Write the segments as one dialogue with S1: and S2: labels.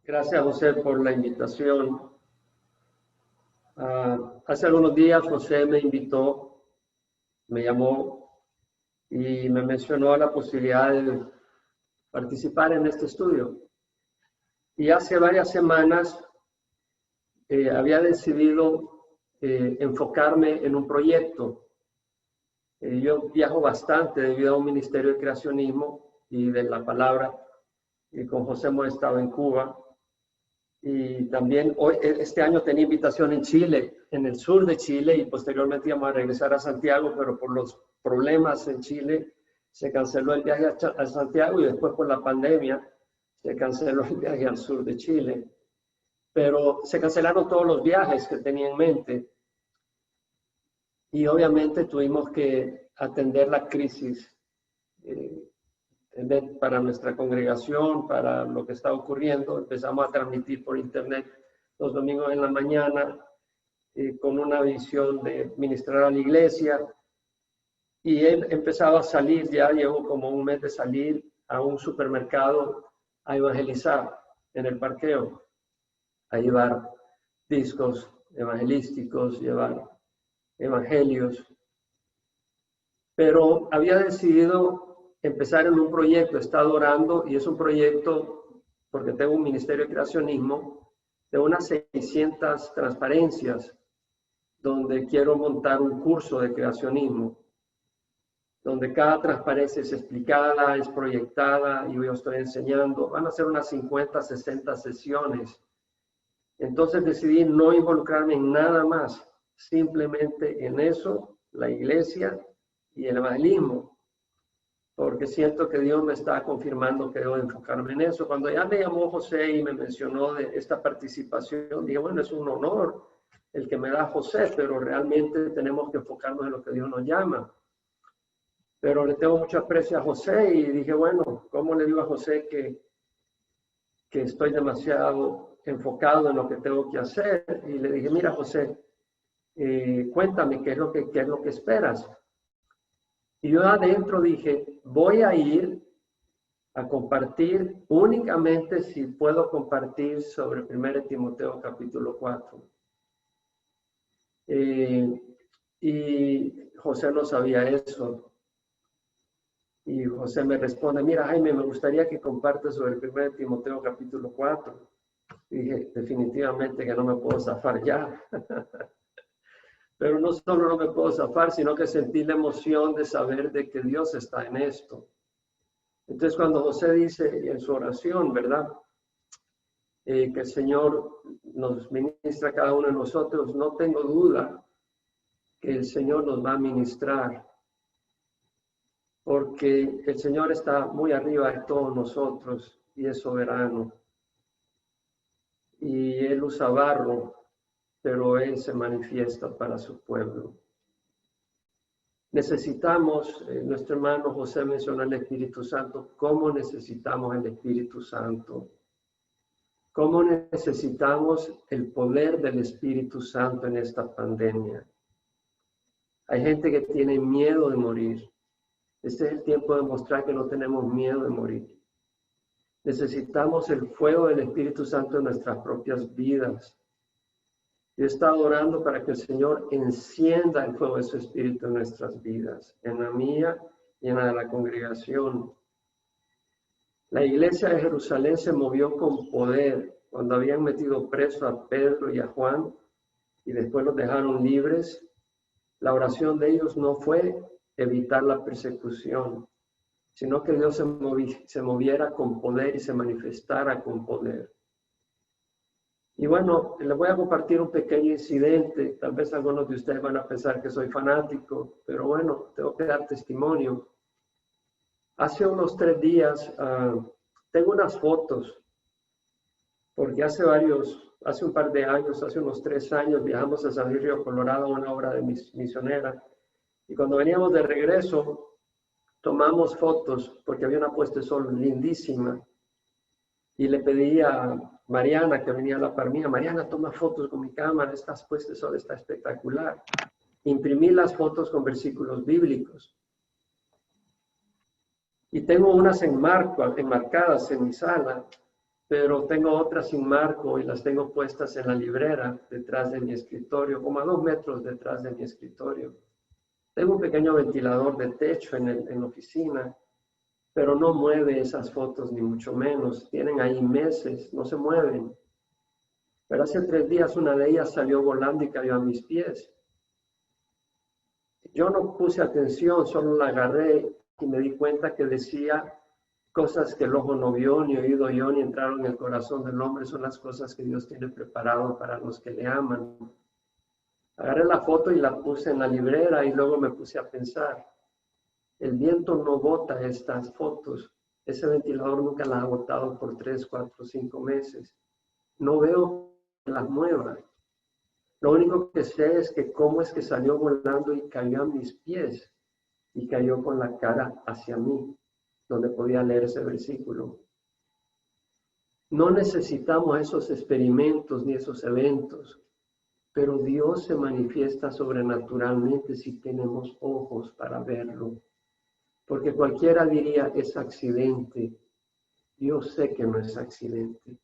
S1: Gracias, José, por la invitación. Hace algunos días José me invitó, me llamó y me mencionó la posibilidad de participar en este estudio. Y hace varias semanas había decidido enfocarme en un proyecto. Yo viajo bastante debido a un ministerio de creacionismo y de la palabra, y con José hemos estado en Cuba. Y también este año tenía invitación en Chile, en el sur de Chile, y posteriormente íbamos a regresar a Santiago, pero por los problemas en Chile se canceló el viaje a Santiago y después por la pandemia se canceló el viaje al sur de Chile. Pero se cancelaron todos los viajes que tenía en mente y obviamente tuvimos que atender la crisis para nuestra congregación, para lo que está ocurriendo. Empezamos a transmitir por internet los domingos en la mañana con una visión de ministrar a la iglesia. Y él empezaba a salir, ya llevo como un mes de salir a un supermercado a evangelizar en el parqueo, a llevar discos evangelísticos, llevar evangelios. Pero había decidido empezar en un proyecto, he estado orando, y es un proyecto, porque tengo un ministerio de creacionismo, de unas 600 transparencias, donde quiero montar un curso de creacionismo, donde cada transparencia es explicada, es proyectada, y yo estoy enseñando. Van a ser unas 50, 60 sesiones. Entonces decidí no involucrarme en nada más, simplemente en eso, la iglesia y el evangelismo, porque siento que Dios me está confirmando que debo enfocarme en eso. Cuando ya me llamó José y me mencionó de esta participación, dije, bueno, es un honor el que me da José, pero realmente tenemos que enfocarnos en lo que Dios nos llama. Pero le tengo mucho aprecio a José y dije, bueno, ¿cómo le digo a José que estoy demasiado enfocado en lo que tengo que hacer? Y le dije, mira, José, cuéntame qué es lo que esperas. Y yo adentro dije, voy a ir a compartir únicamente si puedo compartir sobre 1 Timoteo capítulo 4. Y José no sabía eso. Y José me responde, mira, Jaime, me gustaría que compartas sobre 1 Timoteo capítulo 4. Y dije, definitivamente que no me puedo zafar ya. Pero no solo no me puedo zafar, sino que sentí la emoción de saber de que Dios está en esto. Entonces, cuando José dice en su oración, ¿verdad? Que el Señor nos ministra a cada uno de nosotros, no tengo duda que el Señor nos va a ministrar, porque el Señor está muy arriba de todos nosotros y es soberano. Y Él usa barro, pero Él se manifiesta para su pueblo. Necesitamos, nuestro hermano José mencionó el Espíritu Santo. ¿Cómo necesitamos el Espíritu Santo? ¿Cómo necesitamos el poder del Espíritu Santo en esta pandemia? Hay gente que tiene miedo de morir. Este es el tiempo de mostrar que no tenemos miedo de morir. Necesitamos el fuego del Espíritu Santo en nuestras propias vidas. Yo he estado orando para que el Señor encienda el fuego de su Espíritu en nuestras vidas, en la mía y en la de la congregación. La iglesia de Jerusalén se movió con poder cuando habían metido preso a Pedro y a Juan y después los dejaron libres. La oración de ellos no fue evitar la persecución, sino que Dios se moviera con poder y se manifestara con poder. Y bueno, les voy a compartir un pequeño incidente. Tal vez algunos de ustedes van a pensar que soy fanático, pero bueno, tengo que dar testimonio. Hace unos 3 días, tengo unas fotos, porque hace un par de años, hace unos 3 años, viajamos a San Luis Río Colorado a una obra de misionera. Y cuando veníamos de regreso, tomamos fotos, porque había una puesta de sol lindísima. Y le pedí a Mariana, que venía a la par mía, Mariana, toma fotos con mi cámara, estas puestas de sol está espectacular. Imprimí las fotos con versículos bíblicos. Y tengo unas enmarcadas en mi sala, pero tengo otras sin marco y las tengo puestas en la librera detrás de mi escritorio, como a 2 metros detrás de mi escritorio. Tengo un pequeño ventilador de techo en la oficina, pero no mueve esas fotos ni mucho menos. Tienen ahí meses, no se mueven. Pero hace 3 días una de ellas salió volando y cayó a mis pies. Yo no puse atención, solo la agarré y me di cuenta que decía cosas que el ojo no vio, ni oído yo, ni entraron en el corazón del hombre. Son las cosas que Dios tiene preparado para los que le aman. Agarré la foto y la puse en la librera y luego me puse a pensar. El viento no bota estas fotos. Ese ventilador nunca las ha botado por 3, 4, 5 meses. No veo que las mueva. Lo único que sé es que cómo es que salió volando y cayó a mis pies y cayó con la cara hacia mí, donde podía leer ese versículo. No necesitamos esos experimentos ni esos eventos, pero Dios se manifiesta sobrenaturalmente si tenemos ojos para verlo. Porque cualquiera diría, es accidente. Yo sé que no es accidente.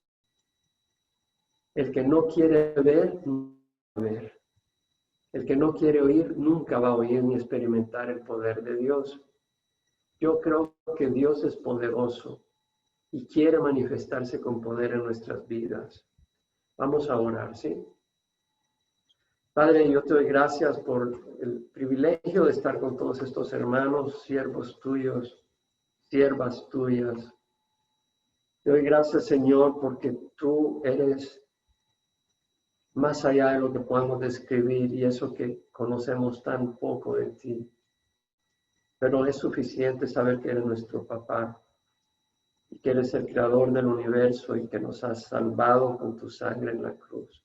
S1: El que no quiere ver, no va a ver. El que no quiere oír, nunca va a oír ni experimentar el poder de Dios. Yo creo que Dios es poderoso y quiere manifestarse con poder en nuestras vidas. Vamos a orar, ¿sí? Padre, yo te doy gracias por el privilegio de estar con todos estos hermanos, siervos tuyos, siervas tuyas. Te doy gracias, Señor, porque tú eres más allá de lo que podamos describir y eso que conocemos tan poco de ti. Pero es suficiente saber que eres nuestro papá y que eres el creador del universo y que nos has salvado con tu sangre en la cruz.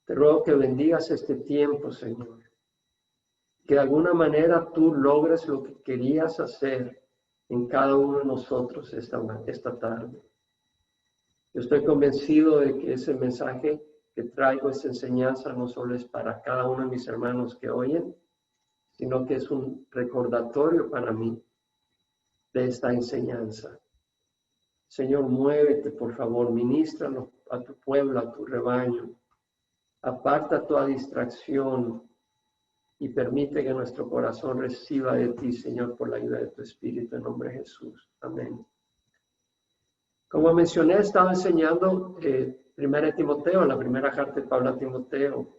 S1: Te ruego que bendigas este tiempo, Señor. Que de alguna manera tú logres lo que querías hacer en cada uno de nosotros esta tarde. Yo estoy convencido de que ese mensaje que traigo, esa enseñanza, no solo es para cada uno de mis hermanos que oyen, sino que es un recordatorio para mí de esta enseñanza. Señor, muévete, por favor, ministra a tu pueblo, a tu rebaño. Aparta toda distracción y permite que nuestro corazón reciba de ti, Señor, por la ayuda de tu Espíritu, en nombre de Jesús. Amén. Como mencioné, estaba enseñando 1 Timoteo, la primera carta de Pablo a Timoteo.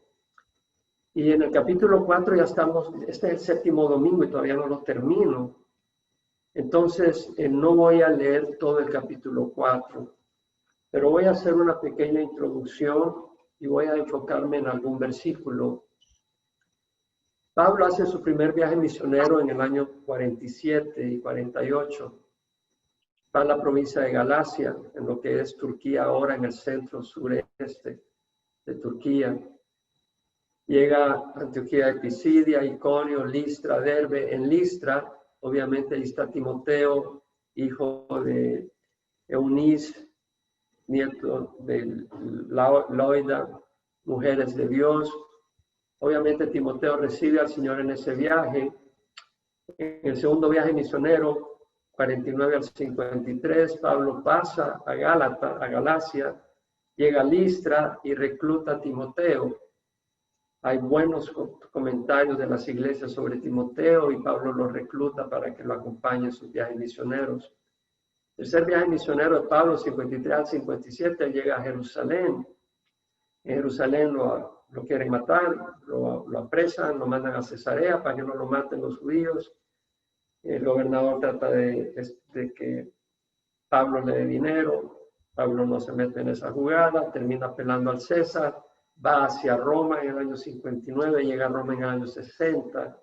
S1: Y en el capítulo 4 ya estamos, este es el 7º domingo y todavía no lo termino. Entonces, no voy a leer todo el capítulo 4, pero voy a hacer una pequeña introducción y voy a enfocarme en algún versículo. Pablo hace su primer viaje misionero en el año 47 y 48. Va a la provincia de Galacia, en lo que es Turquía ahora, en el centro sureste de Turquía. Llega a Antioquía de Pisidia, Iconio, Listra, Derbe. En Listra, obviamente, ahí está Timoteo, hijo de Eunice, nieto de Loida, mujeres de Dios. Obviamente Timoteo recibe al Señor en ese viaje. En el segundo viaje misionero, 49 al 53, Pablo pasa a Galacia, llega a Listra y recluta a Timoteo. Hay buenos comentarios de las iglesias sobre Timoteo y Pablo lo recluta para que lo acompañe en sus viajes misioneros. El tercer viaje misionero de Pablo, 53 al 57, él llega a Jerusalén. En Jerusalén lo quieren matar, lo apresan, lo mandan a Cesarea para que no lo maten los judíos. El gobernador trata de que Pablo le dé dinero. Pablo no se mete en esa jugada, termina apelando al César, va hacia Roma en el año 59, llega a Roma en el año 60.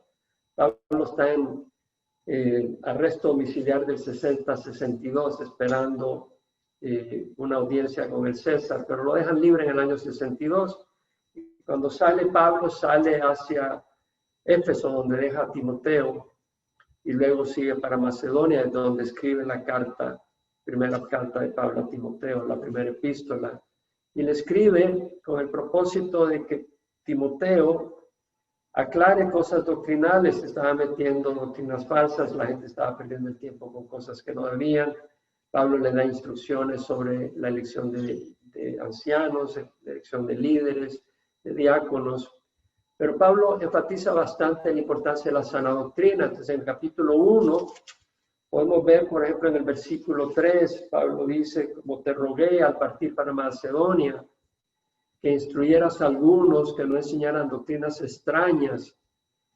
S1: Pablo está en arresto domiciliar del 60-62, esperando una audiencia con el César, pero lo dejan libre en el año 62. Cuando sale Pablo, sale hacia Éfeso, donde deja a Timoteo, y luego sigue para Macedonia, donde escribe la primera carta de Pablo a Timoteo, la primera epístola. Y le escribe con el propósito de que Timoteo aclare cosas doctrinales. Se estaba metiendo doctrinas falsas, la gente estaba perdiendo el tiempo con cosas que no debían. Pablo le da instrucciones sobre la elección de ancianos, la elección de líderes, de diáconos. Pero Pablo enfatiza bastante la importancia de la sana doctrina. Entonces, en el capítulo 1, podemos ver, por ejemplo, en el versículo 3, Pablo dice, como te rogué al partir para Macedonia, que instruyeras a algunos que no enseñaran doctrinas extrañas,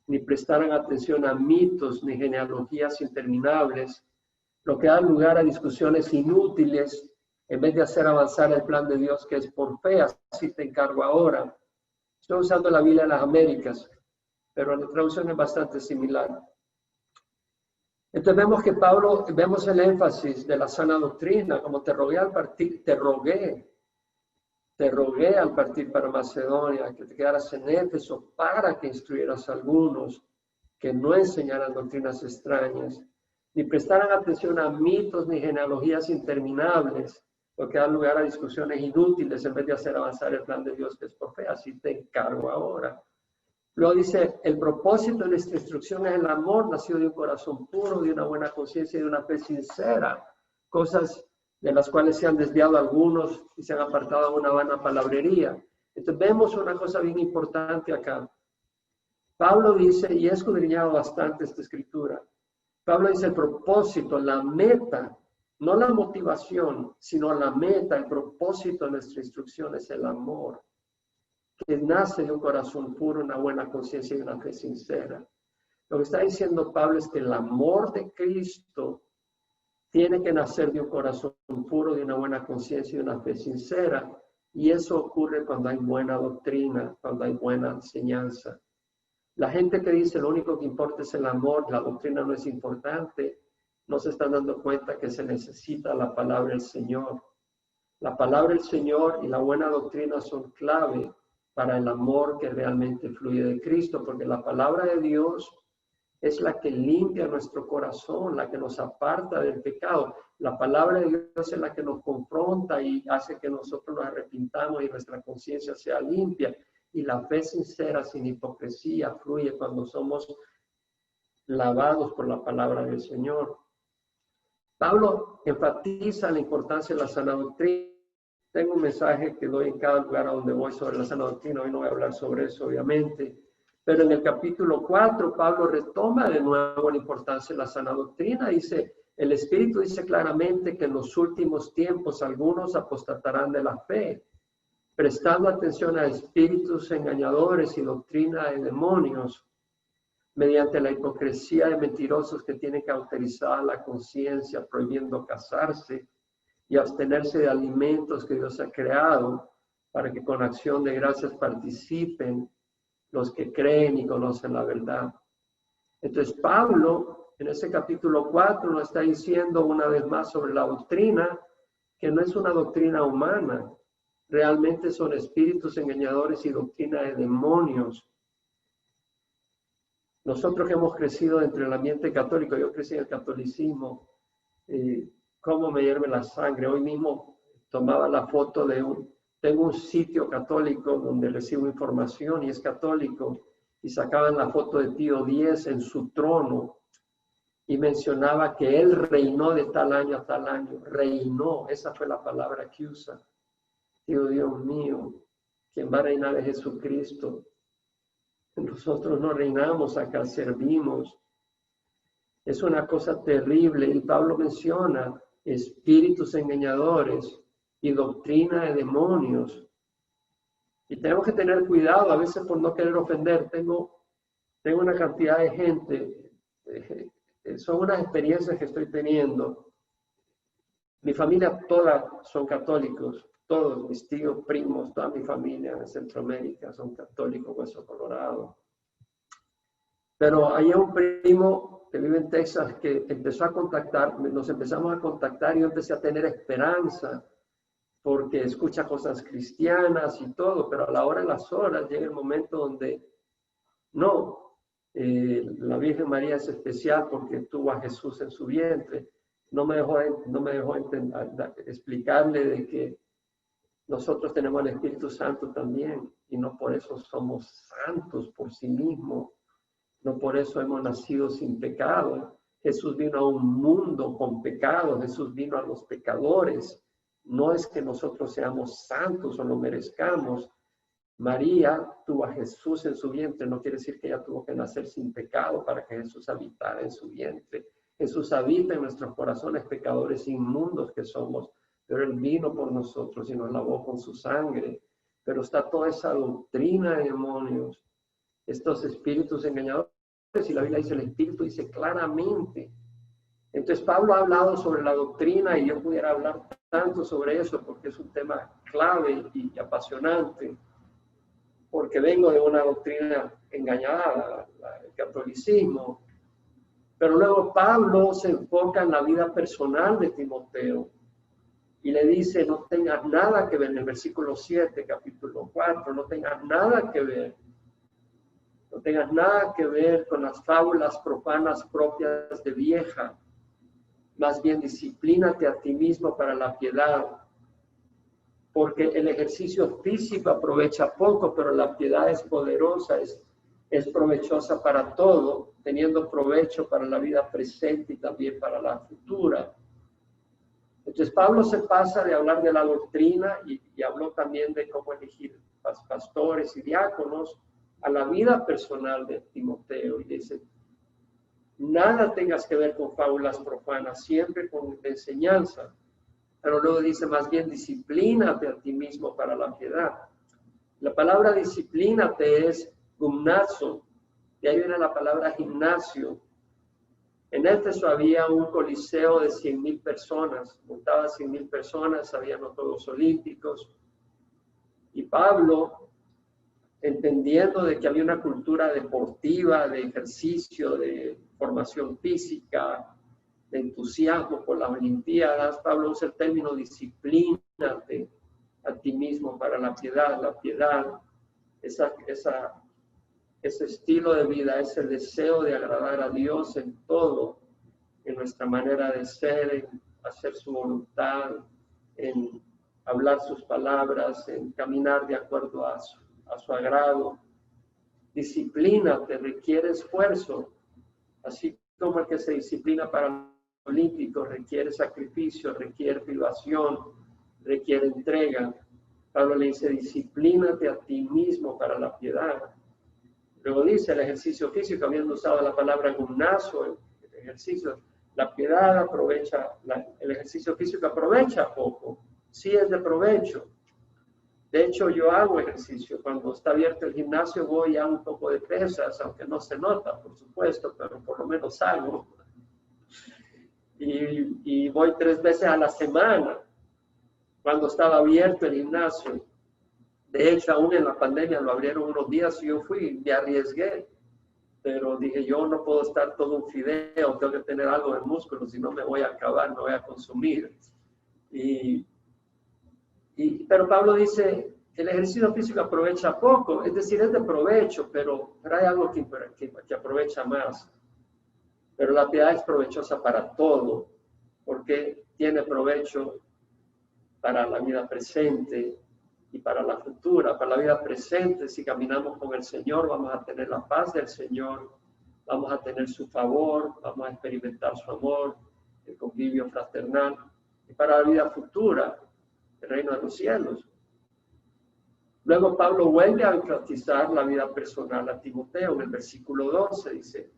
S1: ni prestaran atención a mitos ni genealogías interminables, lo que da lugar a discusiones inútiles en vez de hacer avanzar el plan de Dios que es por fe. Así te encargo ahora. Estoy usando la Biblia de las Américas, pero la traducción es bastante similar. Entonces vemos el énfasis de la sana doctrina, como te rogué al partir para Macedonia, que te quedaras en Éfeso para que instruyeras a algunos que no enseñaran doctrinas extrañas, ni prestaran atención a mitos ni genealogías interminables, lo que da lugar a discusiones inútiles en vez de hacer avanzar el plan de Dios que es por fe. Así te encargo ahora. Luego dice, el propósito de nuestra instrucción es el amor, nacido de un corazón puro, de una buena conciencia y de una fe sincera, cosas de las cuales se han desviado algunos y se han apartado de una vana palabrería. Entonces vemos una cosa bien importante acá. Pablo dice, y he escudriñado bastante esta escritura, Pablo dice el propósito, la meta, no la motivación, sino la meta, el propósito de nuestra instrucción es el amor, que nace de un corazón puro, una buena conciencia y una fe sincera. Lo que está diciendo Pablo es que el amor de Cristo tiene que nacer de un corazón puro, de una buena conciencia y de una fe sincera. Y eso ocurre cuando hay buena doctrina, cuando hay buena enseñanza. La gente que dice lo único que importa es el amor, la doctrina no es importante, no se están dando cuenta que se necesita la palabra del Señor. La palabra del Señor y la buena doctrina son clave para el amor que realmente fluye de Cristo, porque la palabra de Dios es la que limpia nuestro corazón, la que nos aparta del pecado. La palabra de Dios es la que nos confronta y hace que nosotros nos arrepintamos y nuestra conciencia sea limpia. Y la fe sincera, sin hipocresía, fluye cuando somos lavados por la palabra del Señor. Pablo enfatiza la importancia de la sana doctrina. Tengo un mensaje que doy en cada lugar a donde voy sobre la sana doctrina. Hoy no voy a hablar sobre eso, obviamente. Pero en el capítulo 4, Pablo retoma de nuevo la importancia de la sana doctrina. Dice, el Espíritu dice claramente que en los últimos tiempos algunos apostatarán de la fe, prestando atención a espíritus engañadores y doctrina de demonios, mediante la hipocresía de mentirosos que tienen cauterizada la conciencia, prohibiendo casarse y abstenerse de alimentos que Dios ha creado, para que con acción de gracias participen los que creen y conocen la verdad. Entonces Pablo, en ese capítulo 4, nos está diciendo una vez más sobre la doctrina, que no es una doctrina humana, realmente son espíritus engañadores y doctrina de demonios. Nosotros que hemos crecido dentro del ambiente católico, yo crecí en el catolicismo, cómo me hierve la sangre. Hoy mismo tomaba la foto tengo un sitio católico donde recibo información y es católico, y sacaban la foto de Pío X en su trono y mencionaba que él reinó de tal año a tal año. Reinó, esa fue la palabra que usa. Digo, Dios mío, quien va a reinar es Jesucristo. Nosotros no reinamos acá, servimos. Es una cosa terrible. Y Pablo menciona espíritus engañadores y doctrina de demonios. Y tenemos que tener cuidado, a veces por no querer ofender. Tengo una cantidad de gente, son unas experiencias que estoy teniendo. Mi familia toda son católicos, todos mis tíos, primos, toda mi familia en Centroamérica son católicos, Hueso Colorado. Pero hay un primo que vive en Texas que empezó a contactar, nos empezamos a contactar y yo empecé a tener esperanza porque escucha cosas cristianas y todo, pero a la hora de las horas llega el momento donde no, la Virgen María es especial porque tuvo a Jesús en su vientre. No me dejó explicarle de que nosotros tenemos el Espíritu Santo también y no por eso somos santos por sí mismos, no por eso hemos nacido sin pecado. Jesús vino a un mundo con pecado, Jesús vino a los pecadores. No es que nosotros seamos santos o lo merezcamos. María tuvo a Jesús en su vientre, no quiere decir que ella tuvo que nacer sin pecado para que Jesús habitara en su vientre. Jesús habita en nuestros corazones pecadores inmundos que somos, pero Él vino por nosotros y nos lavó con su sangre. Pero está toda esa doctrina de demonios, estos espíritus engañadores, y la Biblia dice, el Espíritu dice claramente. Entonces Pablo ha hablado sobre la doctrina y yo pudiera hablar tanto sobre eso porque es un tema clave y apasionante, porque vengo de una doctrina engañada, el catolicismo. Pero luego Pablo se enfoca en la vida personal de Timoteo y le dice, no tengas nada que ver, en el versículo 7, capítulo 4, no tengas nada que ver. No tengas nada que ver con las fábulas profanas propias de vieja. Más bien, disciplínate a ti mismo para la piedad. Porque el ejercicio físico aprovecha poco, pero la piedad es poderosa, es provechosa para todo, teniendo provecho para la vida presente y también para la futura. Entonces, Pablo se pasa de hablar de la doctrina y habló también de cómo elegir pastores y diáconos a la vida personal de Timoteo. Y dice, nada tengas que ver con fábulas profanas, siempre con enseñanza. Pero luego dice, más bien, disciplínate a ti mismo para la piedad. La palabra disciplínate es gimnazo. De ahí viene la palabra gimnasio. En Éfeso había un coliseo de 100,000 personas, montaban 100,000 personas, habían los Juegos Olímpicos. Y Pablo, entendiendo de que había una cultura deportiva, de ejercicio, de formación física, de entusiasmo por las Olimpiadas, Pablo usa el término disciplínate a ti mismo para la piedad. La piedad, ese estilo de vida, ese deseo de agradar a Dios en todo, en nuestra manera de ser, en hacer su voluntad, en hablar sus palabras, en caminar de acuerdo a su agrado. Disciplina te requiere esfuerzo, así como el que se disciplina para el olímpico requiere sacrificio, requiere privación, requiere entrega. Pablo le dice, disciplínate a ti mismo para la piedad. Luego dice el ejercicio físico, habiendo usado la palabra gimnasio, el ejercicio, la piedad aprovecha, el ejercicio físico aprovecha poco, sí es de provecho. De hecho, yo hago ejercicio. Cuando está abierto el gimnasio voy a un poco de pesas, aunque no se nota, por supuesto, pero por lo menos hago. Y voy 3 veces a la semana, cuando estaba abierto el gimnasio. De hecho, aún en la pandemia lo abrieron unos días y yo fui, me arriesgué. Pero dije, yo no puedo estar todo un fideo, tengo que tener algo de músculo, si no me voy a acabar, me voy a consumir. Pero Pablo dice, el ejercicio físico aprovecha poco, es decir, es de provecho, pero hay algo que aprovecha más. Pero la piedad es provechosa para todo, porque tiene provecho para la vida presente y para la futura. Para la vida presente, si caminamos con el Señor, vamos a tener la paz del Señor, vamos a tener su favor, vamos a experimentar su amor, el convivio fraternal. Y para la vida futura, el reino de los cielos. Luego Pablo vuelve a enfatizar la vida personal a Timoteo. En el versículo 12 dice,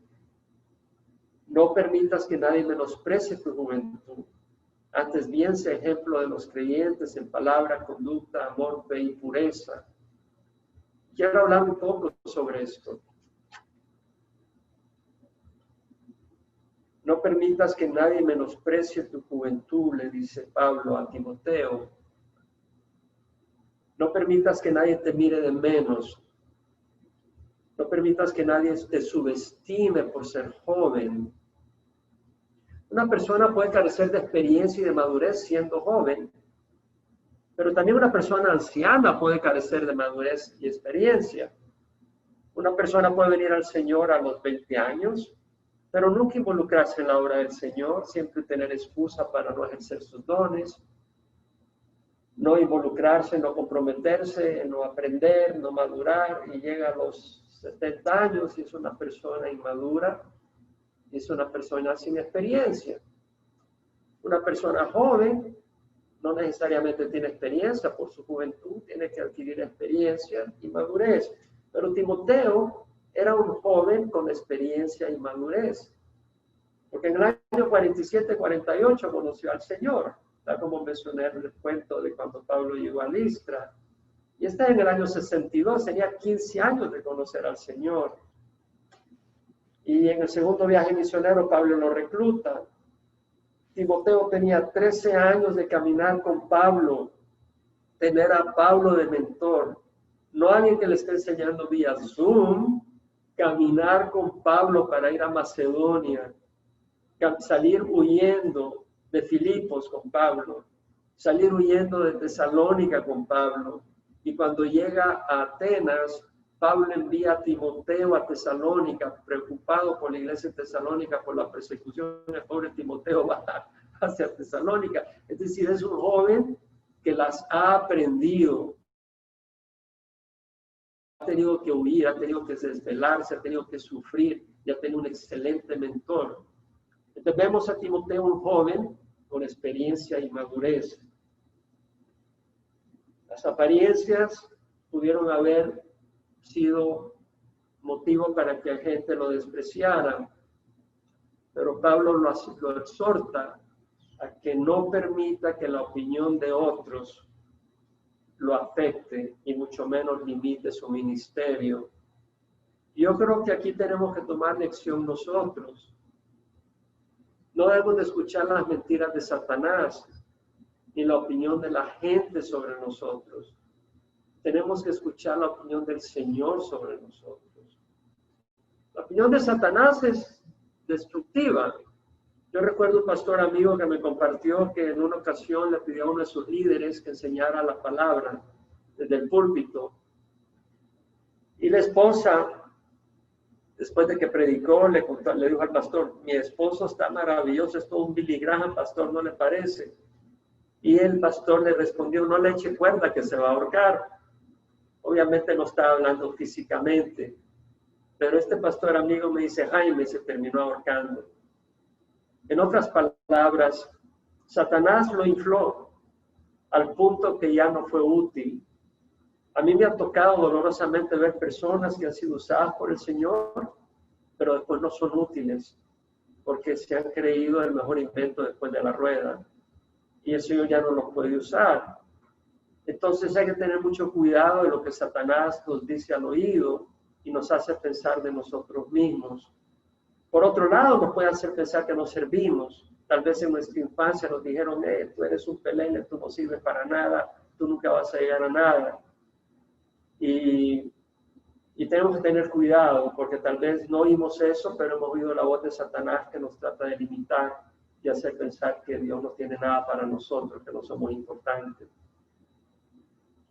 S1: no permitas que nadie menosprecie tu juventud. Antes bien, sé ejemplo de los creyentes en palabra, conducta, amor, fe y pureza. Quiero hablar un poco sobre esto. No permitas que nadie menosprecie tu juventud, le dice Pablo a Timoteo. No permitas que nadie te mire de menos. No permitas que nadie te subestime por ser joven. Una persona puede carecer de experiencia y de madurez siendo joven, pero también una persona anciana puede carecer de madurez y experiencia. Una persona puede venir al Señor a los 20 años, pero nunca involucrarse en la obra del Señor, siempre tener excusa para no ejercer sus dones, no involucrarse, no comprometerse, no aprender, no madurar, y llega a los 70 años y es una persona inmadura. Es una persona sin experiencia. Una persona joven no necesariamente tiene experiencia por su juventud, tiene que adquirir experiencia y madurez. Pero Timoteo era un joven con experiencia y madurez. Porque en el año 47-48 conoció al Señor, tal como mencioné en el cuento de cuando Pablo llegó a Listra. Y está en el año 62, tenía 15 años de conocer al Señor. Y en el segundo viaje misionero, Pablo lo recluta. Timoteo tenía 13 años de caminar con Pablo, tener a Pablo de mentor. No alguien que le esté enseñando vía Zoom, caminar con Pablo para ir a Macedonia, salir huyendo de Filipos con Pablo, salir huyendo de Tesalónica con Pablo. Y cuando llega a Atenas, Pablo envía a Timoteo a Tesalónica, preocupado por la iglesia de Tesalónica, por la persecución. El pobre Timoteo va hacia Tesalónica. Es decir, es un joven que las ha aprendido. Ha tenido que huir, ha tenido que desvelarse, ha tenido que sufrir y ha tenido un excelente mentor. Entonces vemos a Timoteo, un joven con experiencia y madurez. Las apariencias pudieron haber sido motivo para que la gente lo despreciara, pero Pablo lo exhorta a que no permita que la opinión de otros lo afecte y mucho menos limite su ministerio. Yo creo que aquí tenemos que tomar lección nosotros. No debemos de escuchar las mentiras de Satanás ni la opinión de la gente sobre nosotros. Tenemos que escuchar la opinión del Señor sobre nosotros. La opinión de Satanás es destructiva. Yo recuerdo un pastor amigo que me compartió que en una ocasión le pidió a uno de sus líderes que enseñara la palabra desde el púlpito. Y la esposa, después de que predicó, le dijo al pastor: mi esposo está maravilloso, es todo un Billy Graham, pastor, ¿no le parece? Y el pastor le respondió: no le eche cuerda que se va a ahorcar. Obviamente no estaba hablando físicamente, pero este pastor amigo me dice: Jaime se terminó ahorcando. En otras palabras, Satanás lo infló al punto que ya no fue útil. A mí me ha tocado dolorosamente ver personas que han sido usadas por el Señor, pero después no son útiles, porque se han creído el mejor invento después de la rueda, y el Señor ya no los puede usar. Entonces hay que tener mucho cuidado de lo que Satanás nos dice al oído y nos hace pensar de nosotros mismos. Por otro lado, nos puede hacer pensar que no servimos. Tal vez en nuestra infancia nos dijeron: tú eres un pelele, tú no sirves para nada, tú nunca vas a llegar a nada. Y tenemos que tener cuidado, porque tal vez no oímos eso, pero hemos oído la voz de Satanás que nos trata de limitar y hacer pensar que Dios no tiene nada para nosotros, que no somos importantes.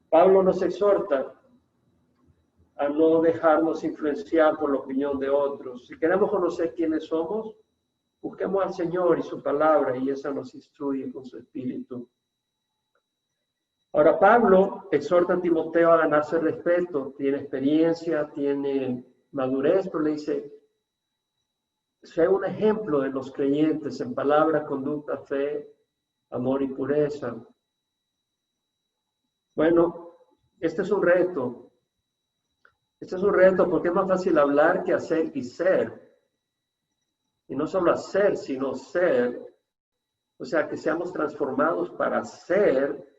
S1: Pablo nos exhorta a no dejarnos influenciar por la opinión de otros. Si queremos conocer quiénes somos, busquemos al Señor y su palabra, y esa nos instruye con su espíritu. Ahora, Pablo exhorta a Timoteo a ganarse respeto. Tiene experiencia, tiene madurez, pero le dice: sea un ejemplo de los creyentes en palabra, conducta, fe, amor y pureza. Bueno, este es un reto. Este es un reto porque es más fácil hablar que hacer y ser. Y no solo hacer, sino ser. O sea, que seamos transformados para ser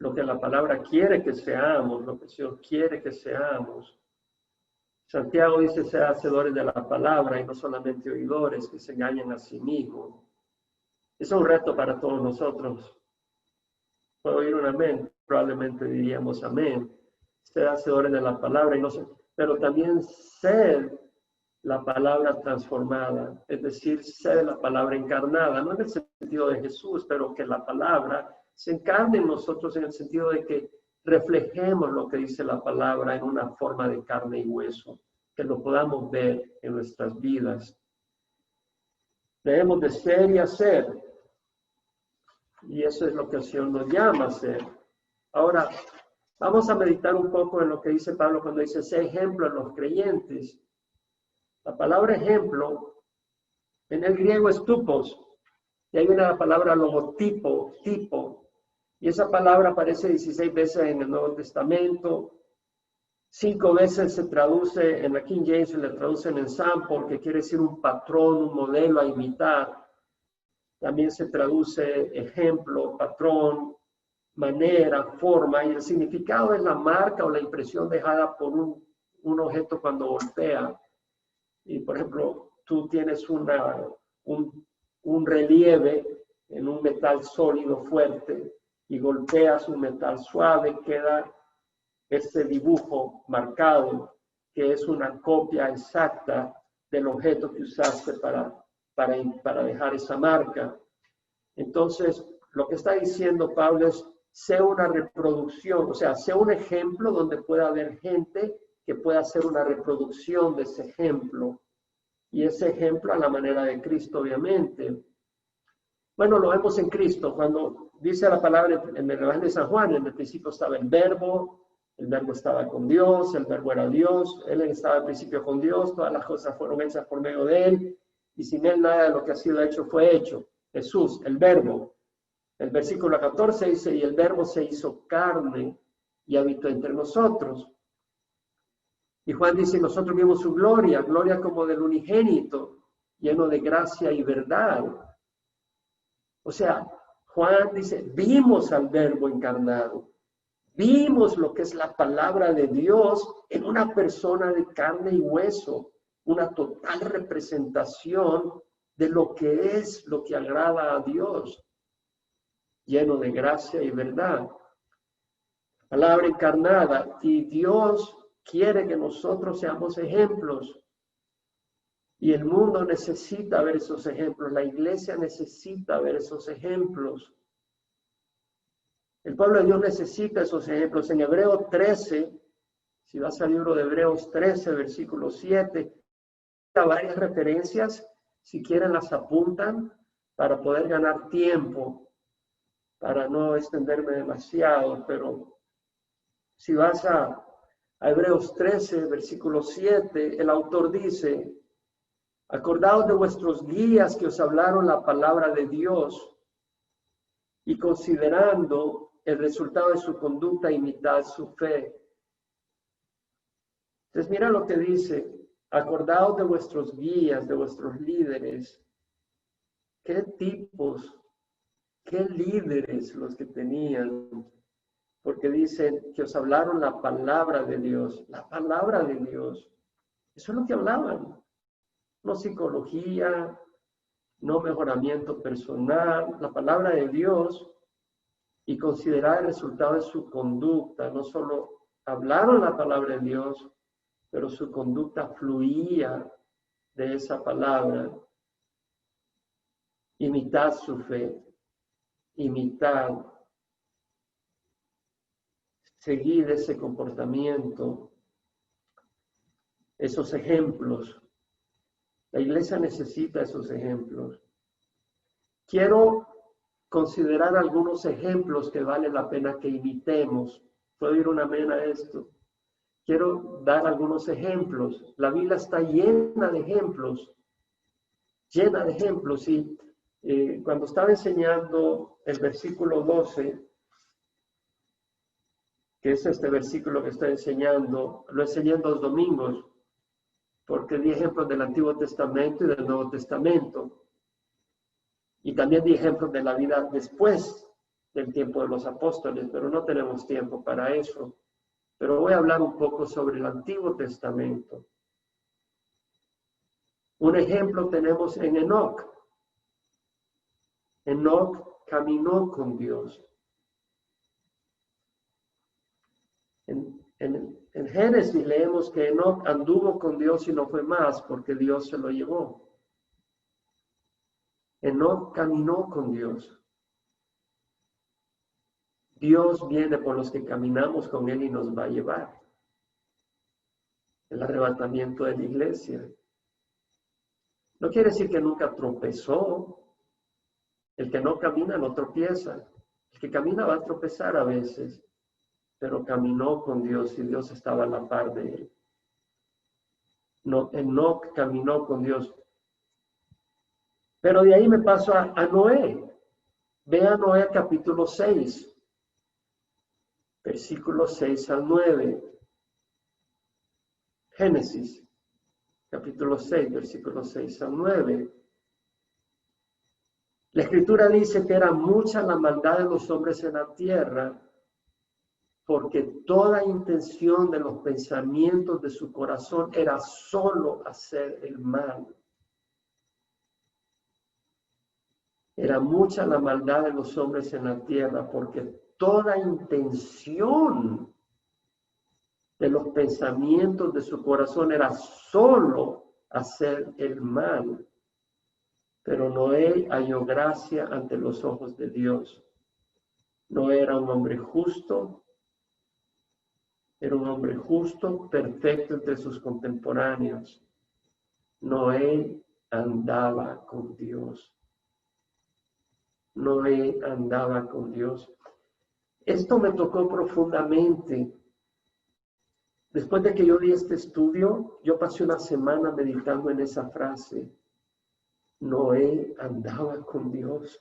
S1: lo que la palabra quiere que seamos, lo que el Señor quiere que seamos. Santiago dice: sean hacedores de la palabra y no solamente oidores que se engañan a sí mismos. Es un reto para todos nosotros. ¿Puedo oír un amén? Probablemente diríamos amén. Ser hacedores de la palabra, y no sé, pero también ser la palabra transformada, es decir, ser la palabra encarnada, no en el sentido de Jesús, pero que la palabra se encarne en nosotros en el sentido de que reflejemos lo que dice la palabra en una forma de carne y hueso, que lo podamos ver en nuestras vidas. Debemos de ser y hacer, y eso es lo que el Señor nos llama a hacer. Ahora, vamos a meditar un poco en lo que dice Pablo cuando dice: sé ejemplo en los creyentes. La palabra ejemplo En el griego es tupos, y ahí viene la palabra logotipo, tipo, y esa palabra aparece 16 veces en el Nuevo Testamento. 5 veces se traduce, en la King James se le traduce en sample, que quiere decir un patrón, un modelo a imitar. También se traduce ejemplo, patrón, manera, forma, y el significado es la marca o la impresión dejada por un objeto cuando golpea. Y por ejemplo, tú tienes un relieve en un metal sólido fuerte y golpeas un metal suave, queda ese dibujo marcado, que es una copia exacta del objeto que usaste para dejar esa marca. Entonces, lo que está diciendo Pablo es, sea una reproducción, o sea, sea un ejemplo donde pueda haber gente que pueda hacer una reproducción de ese ejemplo. Y ese ejemplo a la manera de Cristo, obviamente. Bueno, lo vemos en Cristo, cuando dice la palabra en el Evangelio de San Juan, en el principio estaba el verbo estaba con Dios, el verbo era Dios, él estaba al principio con Dios, todas las cosas fueron hechas por medio de él, y sin él nada de lo que ha sido hecho fue hecho. Jesús, el verbo. El versículo 14 dice, y el verbo se hizo carne y habitó entre nosotros. Y Juan dice, nosotros vimos su gloria, gloria como del unigénito, lleno de gracia y verdad. O sea, Juan dice, vimos al verbo encarnado. Vimos lo que es la palabra de Dios en una persona de carne y hueso, una total representación de lo que es, lo que agrada a Dios, lleno de gracia y verdad. Palabra encarnada, y Dios quiere que nosotros seamos ejemplos. Y el mundo necesita ver esos ejemplos, la iglesia necesita ver esos ejemplos. El pueblo de Dios necesita esos ejemplos. En Hebreos 13, si vas al libro de Hebreos 13, versículo 7, hay varias referencias, si quieren las apuntan, para poder ganar tiempo, para no extenderme demasiado, pero si vas a Hebreos 13, versículo 7, el autor dice, acordaos de vuestros guías que os hablaron la palabra de Dios y considerando el resultado de su conducta, imitad su fe. Entonces, mira lo que dice, acordaos de vuestros guías, de vuestros líderes. ¿Qué tipos, qué líderes los que tenían? Porque dicen que os hablaron la palabra de Dios, la palabra de Dios. Eso es lo que hablaban. No psicología, no mejoramiento personal, la palabra de Dios y considerar el resultado de su conducta. No solo hablaron la palabra de Dios, pero su conducta fluía de esa palabra. Imitad su fe, imitad, seguir ese comportamiento, esos ejemplos. La iglesia necesita esos ejemplos. Quiero considerar algunos ejemplos que vale la pena que imitemos. ¿Puedo ir un amén a esto? Quiero dar algunos ejemplos. La Biblia está llena de ejemplos. Llena de ejemplos. Y cuando estaba enseñando el versículo 12, que es este versículo que estoy enseñando, lo enseñé en 2 domingos, porque di ejemplos del Antiguo Testamento y del Nuevo Testamento. Y también di ejemplos de la vida después del tiempo de los apóstoles, pero no tenemos tiempo para eso. Pero voy a hablar un poco sobre el Antiguo Testamento. Un ejemplo tenemos en Enoc. Enoc caminó con Dios. En Génesis leemos que Enoc anduvo con Dios y no fue más porque Dios se lo llevó. Enoc caminó con Dios. Dios viene por los que caminamos con Él y nos va a llevar. El arrebatamiento de la iglesia. No quiere decir que nunca tropezó. El que no camina no tropieza. El que camina va a tropezar a veces, pero caminó con Dios y Dios estaba a la par de él. No, Enoc caminó con Dios. Pero de ahí me paso a Noé. Vea Noé capítulo 6, versículos 6 al 9. Génesis capítulo 6, versículos 6 al 9. La escritura dice que era mucha la maldad de los hombres en la tierra, porque toda intención de los pensamientos de su corazón era solo hacer el mal. Era mucha la maldad de los hombres en la tierra, porque toda intención de los pensamientos de su corazón era solo hacer el mal. Pero Noé halló gracia ante los ojos de Dios. No era un hombre justo, era un hombre justo, perfecto entre sus contemporáneos. Noé andaba con Dios. Noé andaba con Dios. Esto me tocó profundamente. Después de que yo di este estudio, yo pasé una semana meditando en esa frase. Noé andaba con Dios.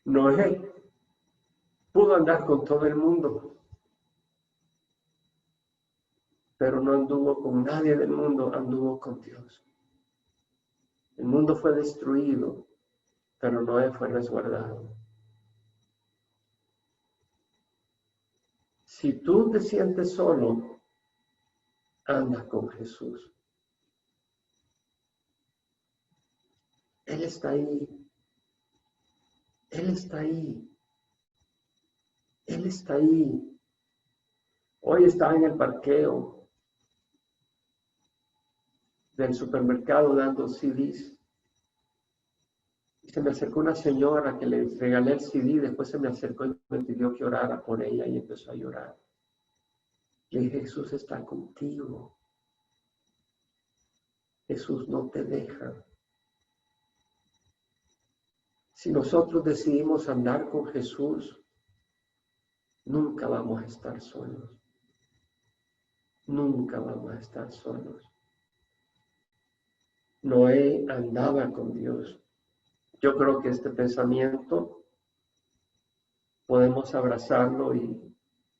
S1: Noé pudo andar con todo el mundo, pero no anduvo con nadie del mundo, anduvo con Dios. El mundo fue destruido, pero Noé fue resguardado. Si tú te sientes solo, anda con Jesús. Él está ahí. Él está ahí. Él está ahí. Hoy estaba en el parqueo del supermercado dando CDs. Y se me acercó una señora que le regalé el CD, después se me acercó y me pidió que orara por ella y empezó a llorar. Y Jesús está contigo. Jesús no te deja. Si nosotros decidimos andar con Jesús, nunca vamos a estar solos. Nunca vamos a estar solos. Noé andaba con Dios. Yo creo que este pensamiento podemos abrazarlo y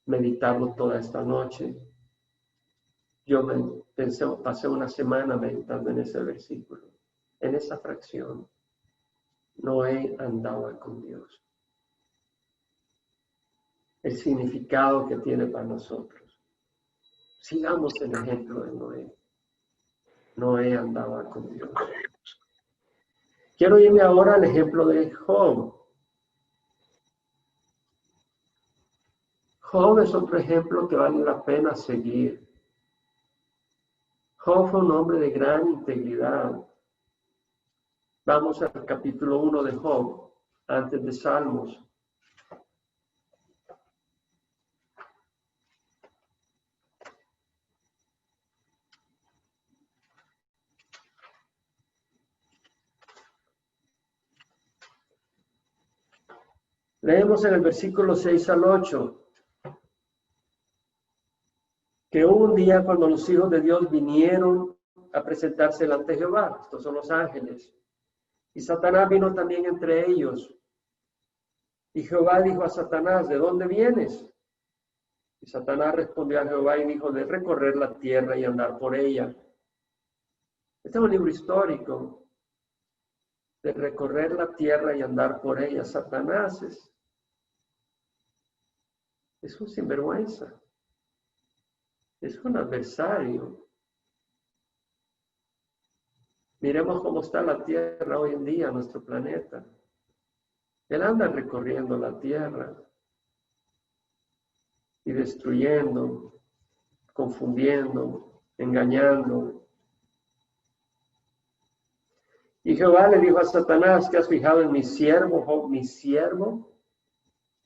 S1: meditarlo toda esta noche. Yo pasé una semana meditando en ese versículo, en esa fracción. Noé andaba con Dios. El significado que tiene para nosotros. Sigamos el ejemplo de Noé. Noé andaba con Dios. Quiero irme ahora al ejemplo de Job. Job es otro ejemplo que vale la pena seguir. Job fue un hombre de gran integridad. Vamos al capítulo 1 de Job, antes de Salmos. Leemos en el versículo 6 al 8. Que hubo un día cuando los hijos de Dios vinieron a presentarse delante de Jehová. Estos son los ángeles. Y Satanás vino también entre ellos. Y Jehová dijo a Satanás, ¿de dónde vienes? Y Satanás respondió a Jehová y dijo, de recorrer la tierra y andar por ella. Este es un libro histórico. De recorrer la tierra y andar por ella. Satanás es un sinvergüenza. Es un adversario. Miremos cómo está la tierra hoy en día, nuestro planeta. Él anda recorriendo la tierra y destruyendo, confundiendo, engañando. Y Jehová le dijo a Satanás, ¿te has fijado en mi siervo, Job, mi siervo?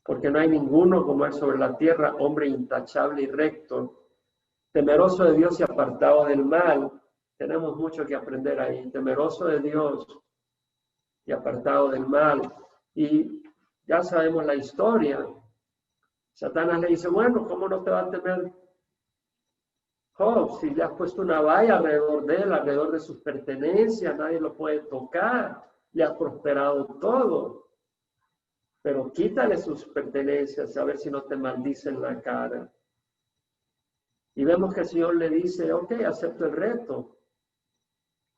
S1: Porque no hay ninguno como él sobre la tierra, hombre intachable y recto, temeroso de Dios y apartado del mal. Tenemos mucho que aprender ahí, temeroso de Dios y apartado del mal. Y ya sabemos la historia. Satanás le dice, bueno, ¿cómo no te va a temer Job? Si le has puesto una valla alrededor de él, alrededor de sus pertenencias, nadie lo puede tocar, le has prosperado todo. Pero quítale sus pertenencias, a ver si no te maldicen la cara. Y vemos que el Señor le dice, ok, acepto el reto.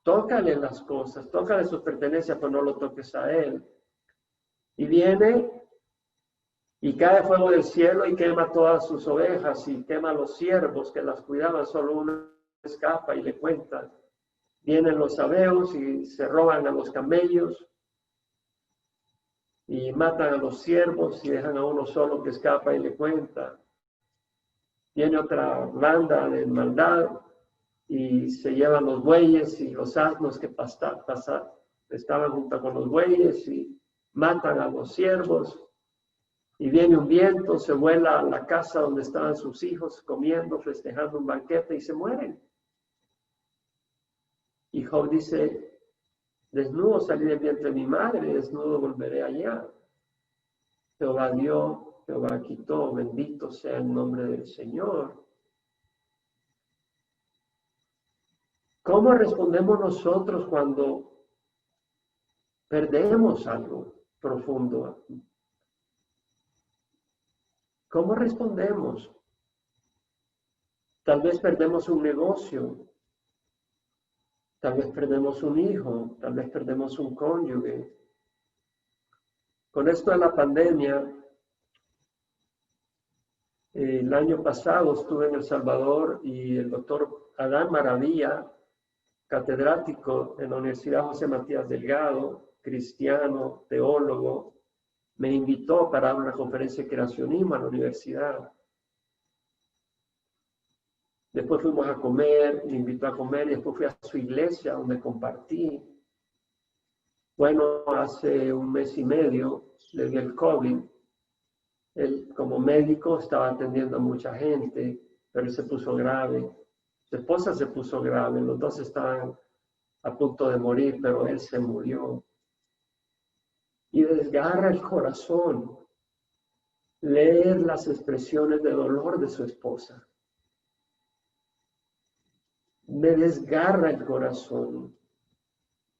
S1: Tócale las cosas, tócale sus pertenencias, pero no lo toques a él. Y viene y cae fuego del cielo y quema todas sus ovejas y quema a los siervos que las cuidaban, solo uno escapa y le cuenta. Vienen los sabeos y se roban a los camellos y matan a los siervos y dejan a uno solo que escapa y le cuenta. Viene otra banda de maldad y se llevan los bueyes y los asnos que estaban junto con los bueyes y matan a los siervos. Y viene un viento, se vuela a la casa donde estaban sus hijos comiendo, festejando un banquete y se mueren. Y Job dice, desnudo salí del vientre de mi madre, desnudo volveré allá. Jehová dio, Jehová quitó, bendito sea el nombre del Señor. ¿Cómo respondemos nosotros cuando perdemos algo profundo? ¿Cómo respondemos? Tal vez perdemos un negocio, tal vez perdemos un hijo, tal vez perdemos un cónyuge. Con esto de la pandemia, el año pasado estuve en El Salvador y el doctor Adán Maravilla, catedrático en la Universidad José Matías Delgado, cristiano, teólogo, me invitó para dar una conferencia de creacionismo a la universidad. Después fuimos a comer, me invitó a comer y después fui a su iglesia donde compartí. Bueno, hace un mes y medio le dio el COVID. Él como médico estaba atendiendo a mucha gente, pero él se puso grave. Su esposa se puso grave, los dos estaban a punto de morir, pero él se murió. Y desgarra el corazón leer las expresiones de dolor de su esposa. Me desgarra el corazón,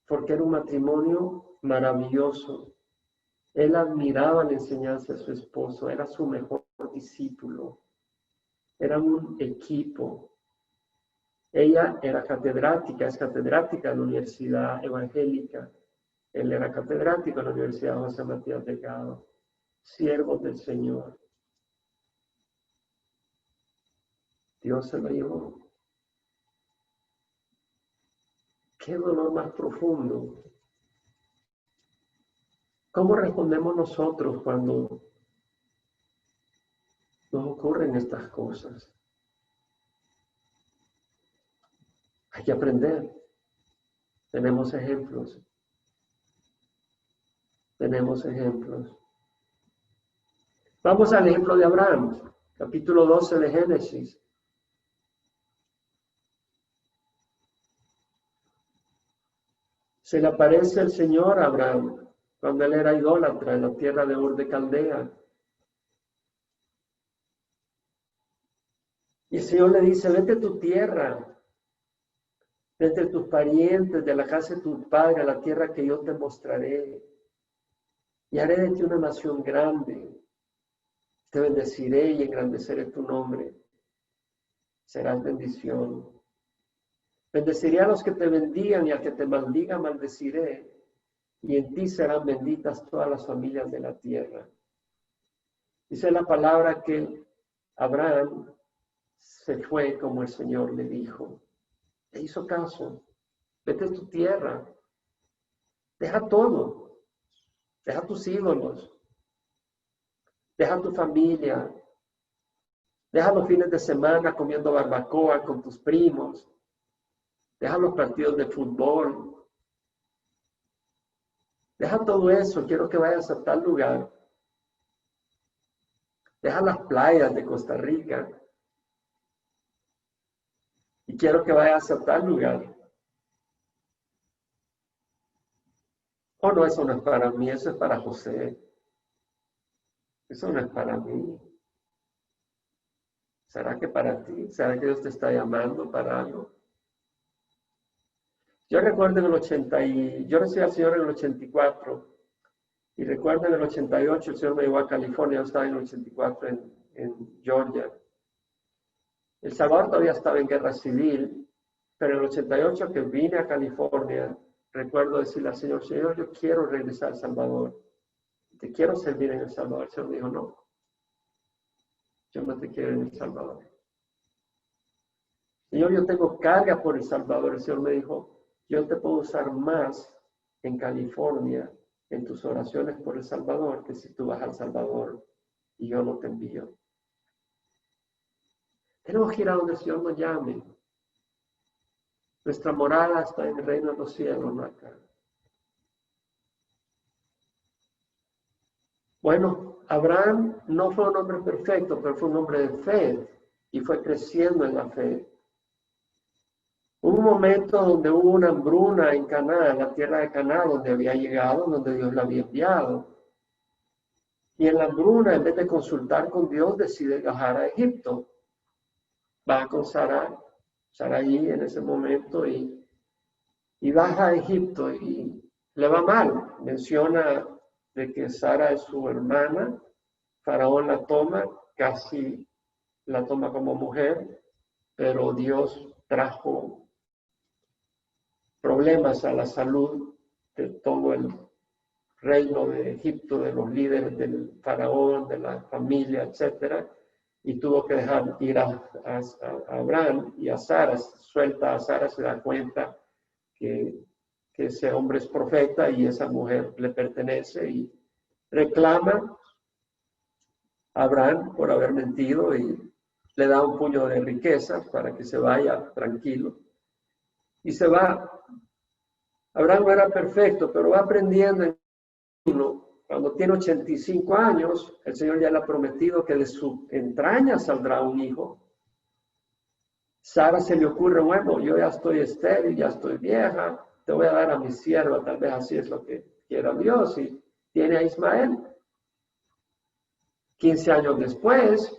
S1: porque era un matrimonio maravilloso. Él admiraba la enseñanza de su esposo, era su mejor discípulo, era un equipo. Ella era catedrática, es catedrática en la Universidad Evangélica. Él era catedrático en la Universidad José Matías Delgado, siervos del Señor. Dios se lo llevó. Qué dolor más profundo. ¿Cómo respondemos nosotros cuando nos ocurren estas cosas? Hay que aprender. Tenemos ejemplos. Tenemos ejemplos. Vamos al ejemplo de Abraham, capítulo 12 de Génesis. Se le aparece el Señor a Abraham cuando él era idólatra en la tierra de Ur de Caldea. Y el Señor le dice, vete a tu tierra, vete a tus parientes, de la casa de tu padre, a la tierra que yo te mostraré. Y haré de ti una nación grande. Te bendeciré y engrandeceré tu nombre. Serás bendición. Bendeciré a los que te bendigan y al que te maldiga maldeciré. Y en ti serán benditas todas las familias de la tierra. Dice la palabra que Abraham se fue como el Señor le dijo. Le hizo caso. Vete a tu tierra. Deja todo. Deja tus ídolos. Deja tu familia. Deja los fines de semana comiendo barbacoa con tus primos. Deja los partidos de fútbol. Deja todo eso, quiero que vayas a tal lugar. Deja las playas de Costa Rica y quiero que vayas a tal lugar. Oh, no, eso no es para mí, eso es para José. Eso no es para mí. ¿Será que para ti? ¿Será que Dios te está llamando para algo? Yo recuerdo en el 80 yo recibí al Señor en el 84 y recuerdo en el 88 el Señor me llevó a California, yo estaba en el 84 en Georgia. El Salvador todavía estaba en guerra civil, pero en el 88 que vine a California, recuerdo decirle al Señor, Señor, yo quiero regresar a El Salvador, te quiero servir en El Salvador. El Señor me dijo, no, yo no te quiero en El Salvador. Señor, yo tengo carga por El Salvador. El Señor me dijo, yo te puedo usar más en California, en tus oraciones por El Salvador, que si tú vas al Salvador y yo no te envío. Tenemos que ir a donde el Señor nos llame. Nuestra morada está en el reino de los cielos, no acá. Bueno, Abraham no fue un hombre perfecto, pero fue un hombre de fe y fue creciendo en la fe. Hubo un momento donde hubo una hambruna en Canaán, la tierra de Canaán, donde había llegado, donde Dios la había enviado. Y en la hambruna, en vez de consultar con Dios, decide viajar a Egipto. Va con Sarai en ese momento y baja a Egipto y le va mal. Menciona de que Sara es su hermana, Faraón la toma, casi la toma como mujer, pero Dios trajo problemas a la salud de todo el reino de Egipto, de los líderes del faraón, de la familia, etcétera, y tuvo que dejar ir a Abraham y a Sara. Suelta a Sara, se da cuenta que ese hombre es profeta y esa mujer le pertenece y reclama a Abraham por haber mentido y le da un puño de riquezas para que se vaya tranquilo. Y se va. Abraham no era perfecto, pero va aprendiendo en cuando tiene 85 años, el Señor ya le ha prometido que de su entraña saldrá un hijo. Sara se le ocurre, bueno, yo ya estoy estéril, ya estoy vieja, te voy a dar a mi sierva, tal vez así es lo que quiera Dios, y tiene a Ismael. 15 años después,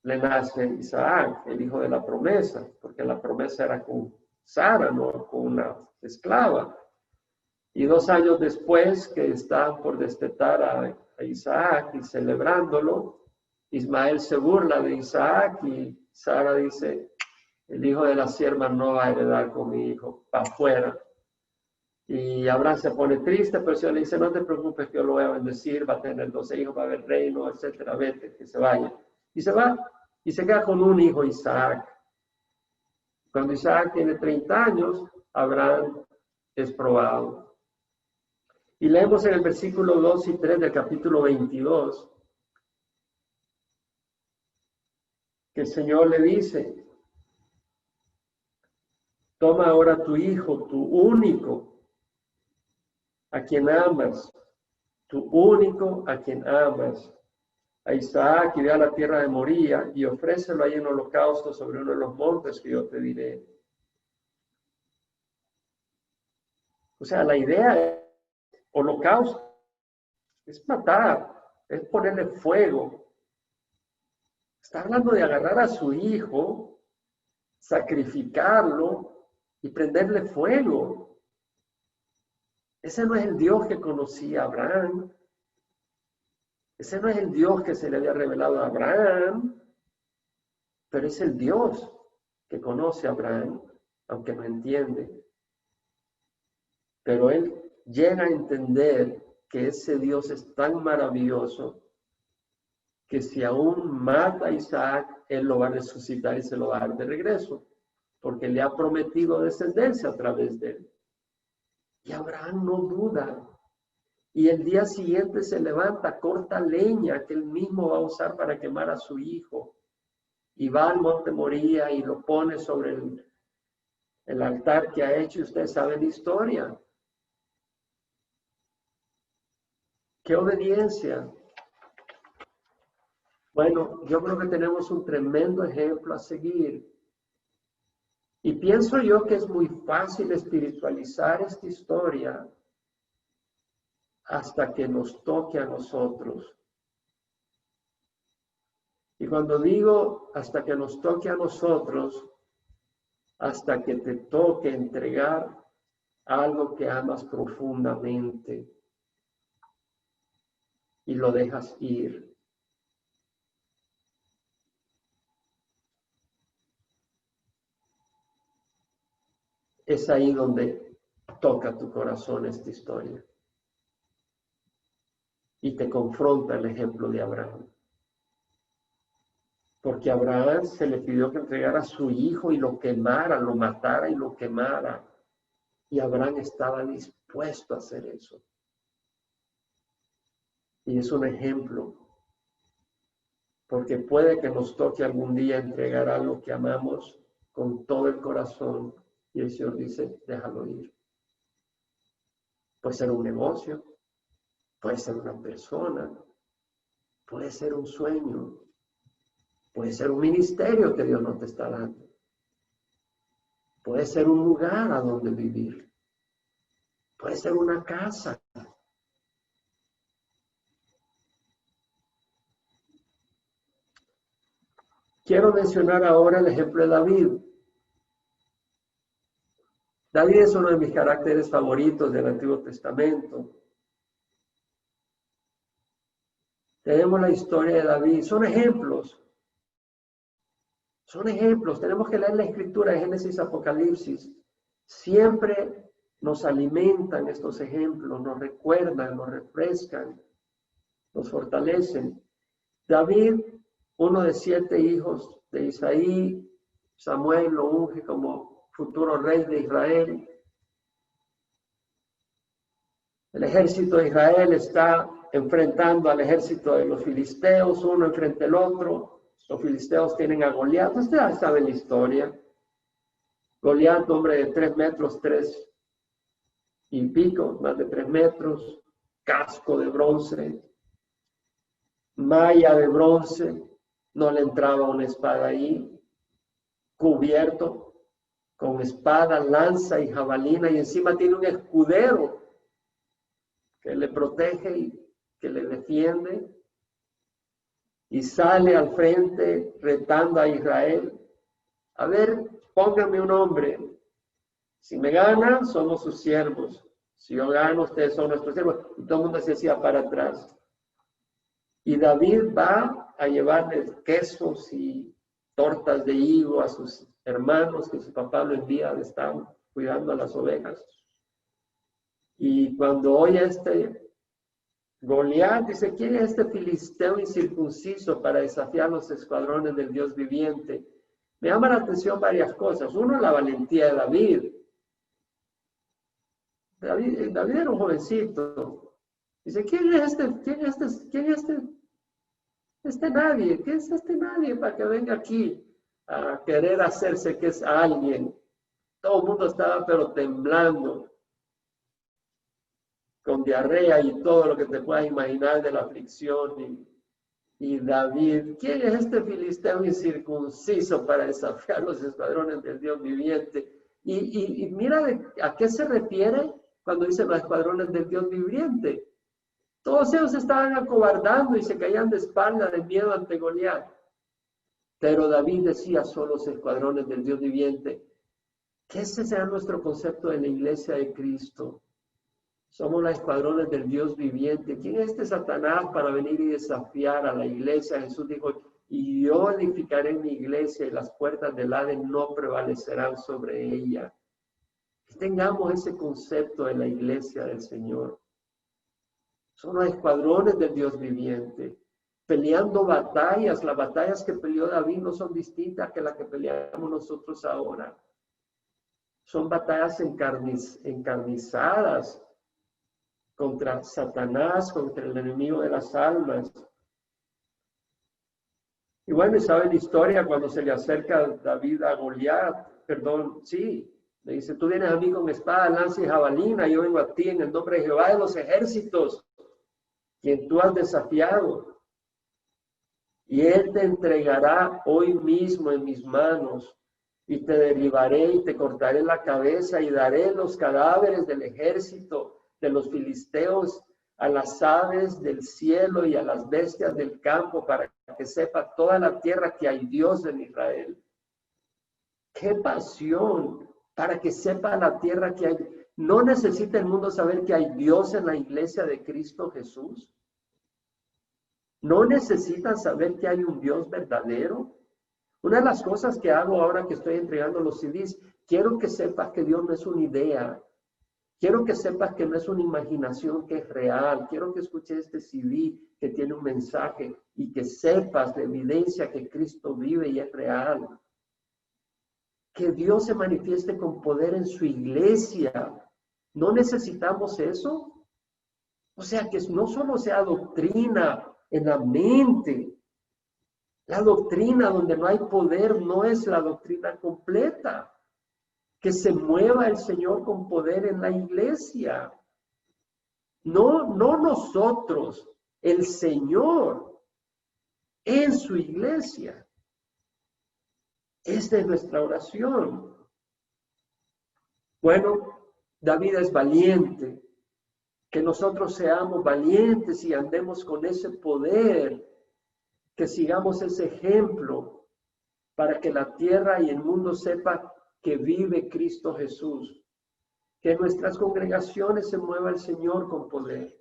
S1: le nace Isaac, el hijo de la promesa, porque la promesa era con Sara, no con una esclava. Y 2 años después, que están por destetar a Isaac y celebrándolo, Ismael se burla de Isaac y Sara dice, el hijo de la sierva no va a heredar con mi hijo, para afuera. Y Abraham se pone triste, pero el Señor le dice, no te preocupes que yo lo voy a bendecir, va a tener 12 hijos, va a haber reino, etcétera, vete, que se vaya. Y se va, y se queda con un hijo, Isaac. Cuando Isaac tiene 30 años, Abraham es probado. Y leemos en el versículo 2 y 3 del capítulo 22, que el Señor le dice, toma ahora tu hijo, tu único, a quien amas, tu único a quien amas, a Isaac, y ve a la tierra de Moría y ofrécelo ahí en holocausto sobre uno de los montes que yo te diré. O sea, la idea es holocausto, es matar, es ponerle fuego. Está hablando de agarrar a su hijo, sacrificarlo y prenderle fuego. Ese no es el Dios que conocía a Abraham. Ese no es el Dios que se le había revelado a Abraham, pero es el Dios que conoce a Abraham, aunque no entiende. Pero él llega a entender que ese Dios es tan maravilloso que si aún mata a Isaac, él lo va a resucitar y se lo va a dar de regreso, porque le ha prometido descendencia a través de él. Y Abraham no duda. Y el día siguiente se levanta, corta leña que él mismo va a usar para quemar a su hijo. Y va al monte Moría y lo pone sobre el altar que ha hecho. Y ustedes saben la historia. ¿Qué obediencia? Bueno, yo creo que tenemos un tremendo ejemplo a seguir. Y pienso yo que es muy fácil espiritualizar esta historia hasta que nos toque a nosotros. Y cuando digo hasta que nos toque a nosotros, hasta que te toque entregar algo que amas profundamente y lo dejas ir. Es ahí donde toca tu corazón esta historia. Y te confronta el ejemplo de Abraham. Porque a Abraham se le pidió que entregara a su hijo y lo quemara, lo matara y lo quemara. Y Abraham estaba dispuesto a hacer eso. Y es un ejemplo. Porque puede que nos toque algún día entregar algo que amamos con todo el corazón. Y el Señor dice, déjalo ir. Puede ser un negocio, puede ser una persona, puede ser un sueño, puede ser un ministerio que Dios no te está dando. Puede ser un lugar a donde vivir. Puede ser una casa. Quiero mencionar ahora el ejemplo de David. David es uno de mis caracteres favoritos del Antiguo Testamento. Tenemos la historia de David. Son ejemplos. Son ejemplos. Tenemos que leer la Escritura de Génesis, Apocalipsis. Siempre nos alimentan estos ejemplos, nos recuerdan, nos refrescan, nos fortalecen. David, uno de 7 hijos de Isaí, Samuel lo unge como futuro rey de Israel. El ejército de Israel está enfrentando al ejército de los filisteos, uno enfrente al otro. Los filisteos tienen a Goliat. Ustedes saben la historia. Goliat, hombre de 3 metros, 3 y pico, más de 3 metros, casco de bronce, malla de bronce, no le entraba una espada ahí, cubierto con espada, lanza y jabalina, y encima tiene un escudero que le protege y que le defiende, y sale al frente retando a Israel. A ver, pónganme un hombre. Si me ganan, somos sus siervos. Si yo gano, ustedes son nuestros siervos. Y todo el mundo se hacía para atrás. Y David va a llevarles quesos y tortas de higo a sus hermanos que su papá lo envía, le están cuidando a las ovejas. Y cuando oye Goliat, dice, ¿quién es este filisteo incircunciso para desafiar los escuadrones del Dios viviente? Me llama la atención varias cosas. Uno, la valentía de David. David era un jovencito. Dice, ¿quién es este nadie? ¿Qué es este nadie para que venga aquí a querer hacerse que es alguien? Todo el mundo estaba pero temblando, con diarrea y todo lo que te puedas imaginar de la aflicción. Y David, ¿quién es este filisteo incircunciso para desafiar los escuadrones del Dios viviente? Y mira a qué se refiere cuando dice los escuadrones del Dios viviente. Todos ellos estaban acobardando y se caían de espalda de miedo ante Goliat. Pero David decía, son los escuadrones del Dios viviente. Que ese sea nuestro concepto de la iglesia de Cristo. Somos los escuadrones del Dios viviente. ¿Quién es este Satanás para venir y desafiar a la iglesia? Jesús dijo, y yo edificaré mi iglesia y las puertas del Hades no prevalecerán sobre ella. Que tengamos ese concepto de la iglesia del Señor. Son los escuadrones del Dios viviente, peleando batallas. Las batallas que peleó David no son distintas que las que peleamos nosotros ahora. Son batallas encarnizadas contra Satanás, contra el enemigo de las almas. Y bueno, y saben la historia cuando se le acerca David a Goliat, le dice, tú vienes a mí con espada, lanza y jabalina, yo vengo a ti en el nombre de Jehová de los ejércitos. quien tú has desafiado. Y él te entregará hoy mismo en mis manos, y te derribaré y te cortaré la cabeza, y daré los cadáveres del ejército de los filisteos a las aves del cielo y a las bestias del campo, para que sepa toda la tierra que hay Dios en Israel. ¡Qué pasión! Para que sepa la tierra que hay. ¿No necesita el mundo saber que hay Dios en la iglesia de Cristo Jesús? ¿No necesitan saber que hay un Dios verdadero? Una de las cosas que hago ahora que estoy entregando los CDs, quiero que sepas que Dios no es una idea. Quiero que sepas que no es una imaginación, que es real. Quiero que escuches este CD que tiene un mensaje y que sepas la evidencia que Cristo vive y es real. Que Dios se manifieste con poder en su iglesia. ¿No necesitamos eso? O sea, que no solo sea doctrina en la mente. La doctrina donde no hay poder no es la doctrina completa. Que se mueva el Señor con poder en la iglesia. No nosotros, el Señor en su iglesia. Esta es nuestra oración. Bueno, David es valiente. Que nosotros seamos valientes y andemos con ese poder. Que sigamos ese ejemplo para que la tierra y el mundo sepa que vive Cristo Jesús. Que en nuestras congregaciones se mueva el Señor con poder.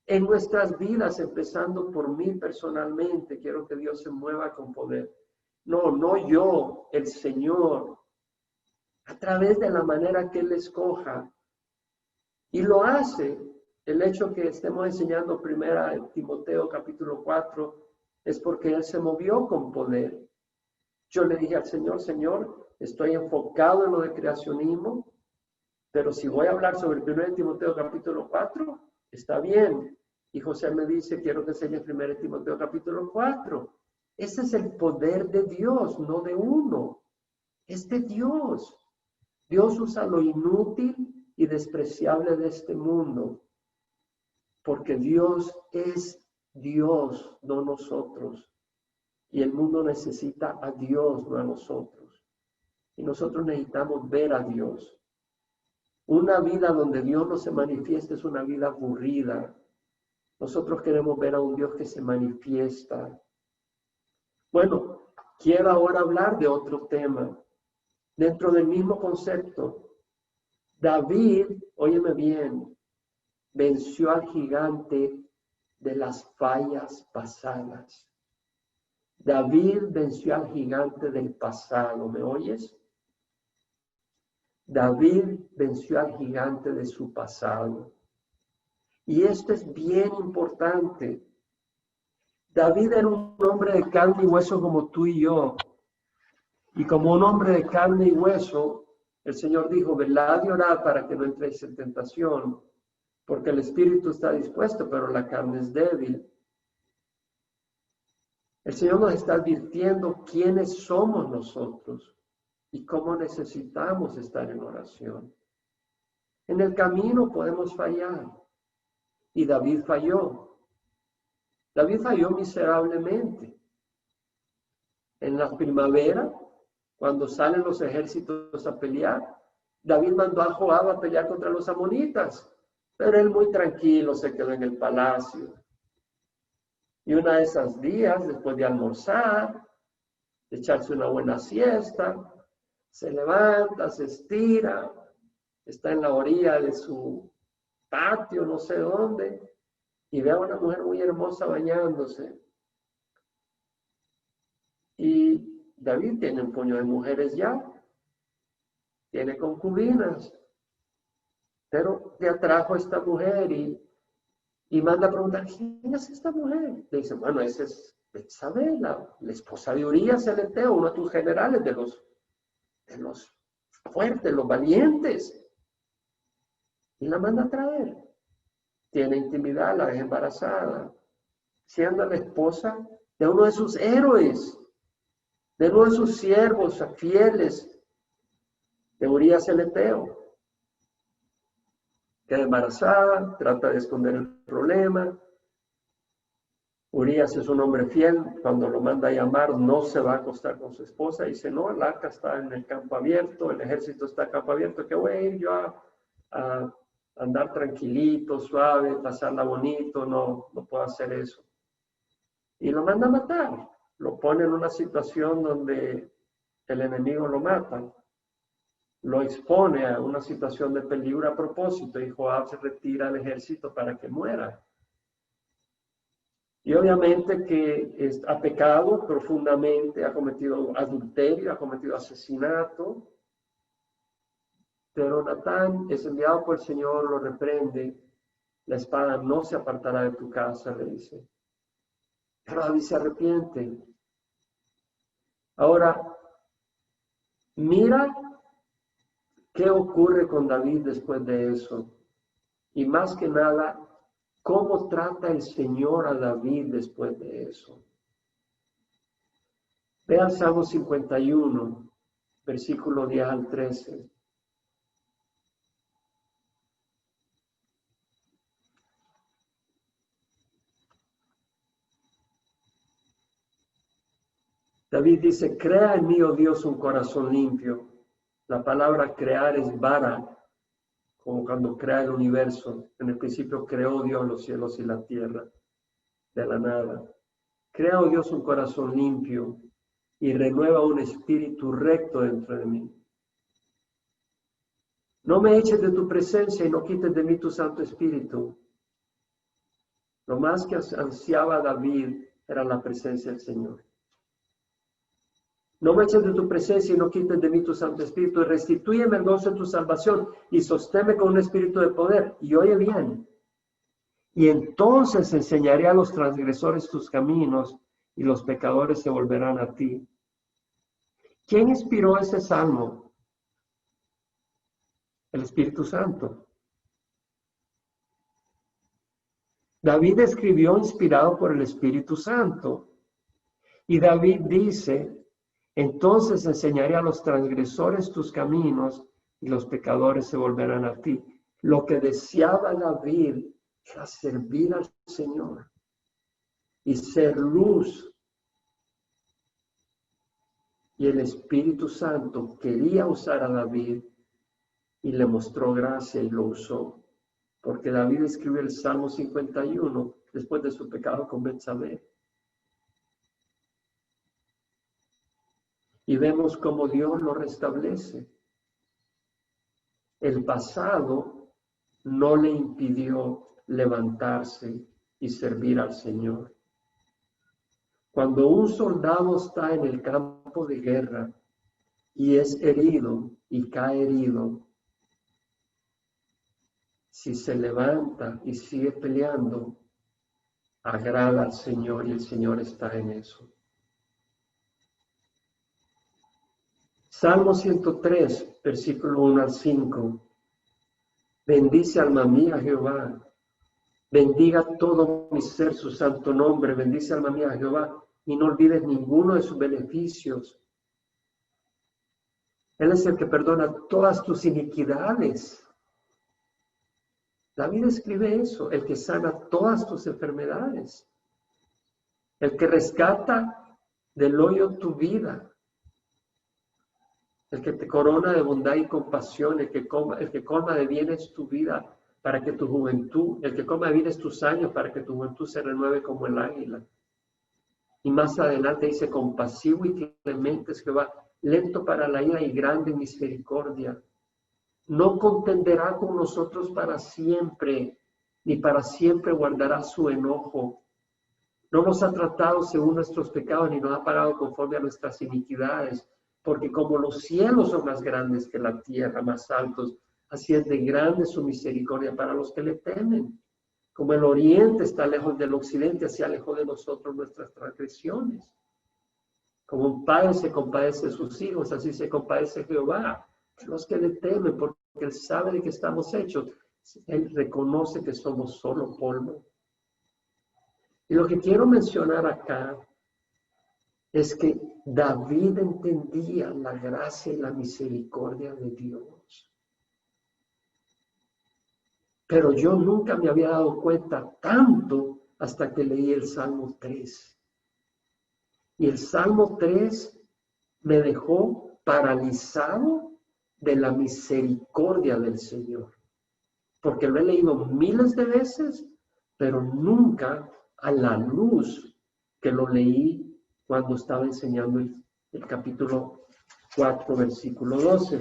S1: En nuestras vidas, empezando por mí personalmente, quiero que Dios se mueva con poder. No yo, el Señor, a través de la manera que Él escoja. Y lo hace. El hecho que estemos enseñando primera en Timoteo capítulo 4 es porque Él se movió con poder. Yo le dije al Señor, Señor, estoy enfocado en lo de creacionismo, pero si voy a hablar sobre 1 Timoteo capítulo 4, está bien. Y José me dice, quiero que enseñes 1 Timoteo capítulo 4. Ese es el poder de Dios, no de uno. Es de Dios. Dios usa lo inútil y despreciable de este mundo, porque Dios es Dios, no nosotros. Y el mundo necesita a Dios, no a nosotros. Y nosotros necesitamos ver a Dios. Una vida donde Dios no se manifiesta es una vida aburrida. Nosotros queremos ver a un Dios que se manifiesta. Bueno, quiero ahora hablar de otro tema. Dentro del mismo concepto, David, óyeme bien, venció al gigante de las fallas pasadas. David venció al gigante del pasado, ¿me oyes? David venció al gigante de su pasado. Y esto es bien importante. David era un hombre de carne y hueso como tú y yo. Y como un hombre de carne y hueso, el Señor dijo, velad y orad para que no entréis en tentación, porque el espíritu está dispuesto, pero la carne es débil. El Señor nos está advirtiendo quiénes somos nosotros y cómo necesitamos estar en oración. En el camino podemos fallar. Y David falló. David falló miserablemente. En la primavera, cuando salen los ejércitos a pelear, David mandó a Joab a pelear contra los amonitas, pero él muy tranquilo se quedó en el palacio. Y una de esas días, después de almorzar, de echarse una buena siesta, se levanta, se estira, está en la orilla de su patio, no sé dónde, y ve a una mujer muy hermosa bañándose. Y David tiene un puño de mujeres ya, tiene concubinas, pero le atrajo a esta mujer y manda a preguntar, ¿quién es esta mujer? Le dice, bueno, esa es Betsabé, la esposa de Urías el Eteo, uno de tus generales, de los fuertes, los valientes. Y la manda a traer. Tiene intimidad, la deja embarazada, siendo la esposa de uno de sus héroes, de uno de sus siervos fieles, de Urías el Eteo. Queda embarazada, trata de esconder el problema, Urías es un hombre fiel, cuando lo manda a llamar no se va a acostar con su esposa, dice, no, el arca está en el campo abierto, el ejército está en el campo abierto, que voy a ir yo a andar tranquilito, suave, pasarla bonito, no puedo hacer eso. Y lo manda a matar, lo pone en una situación donde el enemigo lo mata, lo expone a una situación de peligro a propósito, y Joab se retira al ejército para que muera. Y obviamente que ha pecado profundamente, ha cometido adulterio, ha cometido asesinato, pero Natán es enviado por el Señor, lo reprende, la espada no se apartará de tu casa, le dice. Pero David se arrepiente. Ahora, mira qué ocurre con David después de eso. Y más que nada, cómo trata el Señor a David después de eso. Vea el Salmo 51, versículo 10 al 13. David dice, crea en mí, oh Dios, un corazón limpio. La palabra crear es bara, como cuando crea el universo. En el principio creó Dios los cielos y la tierra, de la nada. Crea, oh Dios, un corazón limpio y renueva un espíritu recto dentro de mí. No me eches de tu presencia y no quites de mí tu Santo Espíritu. Lo más que ansiaba David era la presencia del Señor. No me eches de tu presencia y no quites de mí tu Santo Espíritu. Y restitúyeme el gozo de tu salvación y sosténme con un espíritu de poder. Y oye bien. Y entonces enseñaré a los transgresores tus caminos y los pecadores se volverán a ti. ¿Quién inspiró ese salmo? El Espíritu Santo. David escribió inspirado por el Espíritu Santo. Y David dice, entonces enseñaré a los transgresores tus caminos y los pecadores se volverán a ti. Lo que deseaba David era servir al Señor y ser luz. Y el Espíritu Santo quería usar a David y le mostró gracia y lo usó. Porque David escribió el Salmo 51 después de su pecado con Betsabé. Y vemos cómo Dios lo restablece. El pasado no le impidió levantarse y servir al Señor. Cuando un soldado está en el campo de guerra y es herido y cae herido, si se levanta y sigue peleando, agrada al Señor y el Señor está en eso. Salmo 103, versículo 1 al 5. Bendice alma mía Jehová. Bendiga todo mi ser su santo nombre. Bendice alma mía Jehová y no olvides ninguno de sus beneficios. Él es el que perdona todas tus iniquidades. David escribe eso, el que sana todas tus enfermedades. El que rescata del hoyo tu vida. El que te corona de bondad y compasión, el que colma de bienes tu vida para que tu juventud, el que colma de bienes tus años para que tu juventud se renueve como el águila. Y más adelante dice, compasivo y clemente es Jehová, lento para la ira y grande en misericordia. No contenderá con nosotros para siempre, ni para siempre guardará su enojo. No nos ha tratado según nuestros pecados, ni nos ha pagado conforme a nuestras iniquidades. Porque como los cielos son más grandes que la tierra, más altos, así es de grande su misericordia para los que le temen. Como el oriente está lejos del occidente, así alejó de nosotros nuestras transgresiones. Como un padre se compadece de sus hijos, así se compadece Jehová de los que le temen, porque Él sabe de qué estamos hechos. Él reconoce que somos solo polvo. Y lo que quiero mencionar acá es que David entendía la gracia y la misericordia de Dios. Pero yo nunca me había dado cuenta tanto hasta que leí el Salmo 3. Y el Salmo 3 me dejó paralizado de la misericordia del Señor. Porque lo he leído miles de veces, pero nunca a la luz que lo leí cuando estaba enseñando el capítulo 4, versículo 12.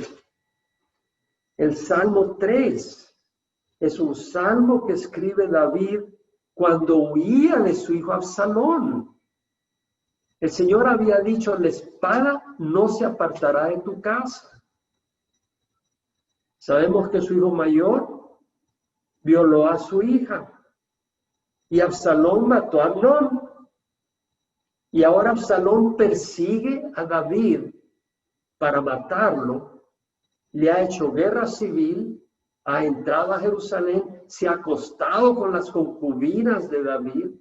S1: El Salmo 3 es un salmo que escribe David cuando huía de su hijo Absalón. El Señor había dicho, la espada no se apartará de tu casa. Sabemos que su hijo mayor violó a su hija y Absalón mató a Amnón. Y ahora Absalón persigue a David para matarlo. Le ha hecho guerra civil, ha entrado a Jerusalén, se ha acostado con las concubinas de David.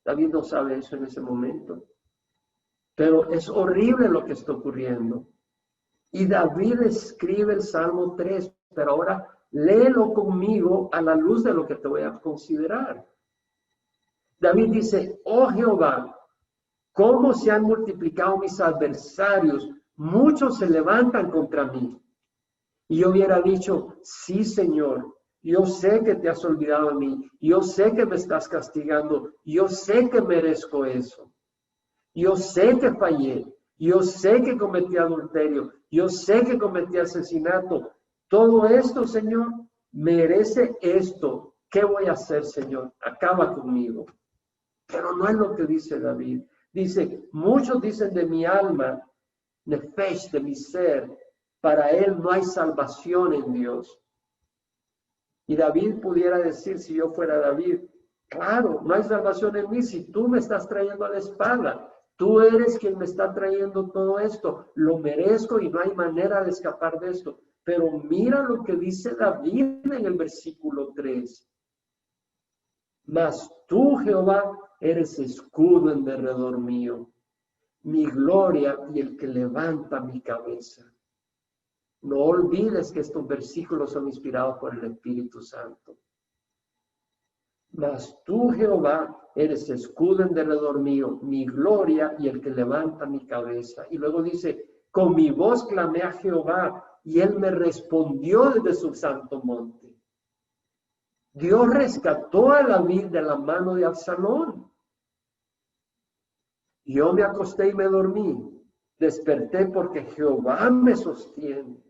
S1: David no sabe eso en ese momento. Pero es horrible lo que está ocurriendo. Y David escribe el Salmo 3, pero ahora léelo conmigo a la luz de lo que te voy a considerar. David dice, oh Jehová, cómo se han multiplicado mis adversarios, muchos se levantan contra mí. Y yo hubiera dicho, sí, Señor, yo sé que te has olvidado de mí, yo sé que me estás castigando, yo sé que merezco eso, yo sé que fallé, yo sé que cometí adulterio, yo sé que cometí asesinato. Todo esto, Señor, merece esto. ¿Qué voy a hacer, Señor? Acaba conmigo. Pero no es lo que dice David. Dice, muchos dicen de mi alma, nefesh, de mi ser, para él no hay salvación en Dios. Y David pudiera decir, si yo fuera David, claro, no hay salvación en mí si tú me estás trayendo a la espada. Tú eres quien me está trayendo todo esto. Lo merezco y no hay manera de escapar de esto. Pero mira lo que dice David en el versículo 3. Mas tú, Jehová, eres escudo en derredor mío, mi gloria y el que levanta mi cabeza. No olvides que estos versículos son inspirados por el Espíritu Santo. Mas tú, Jehová, eres escudo en derredor mío, mi gloria y el que levanta mi cabeza. Y luego dice, con mi voz clamé a Jehová y él me respondió desde su santo monte. Dios rescató a David de la mano de Absalón. Yo me acosté y me dormí. Desperté porque Jehová me sostiene.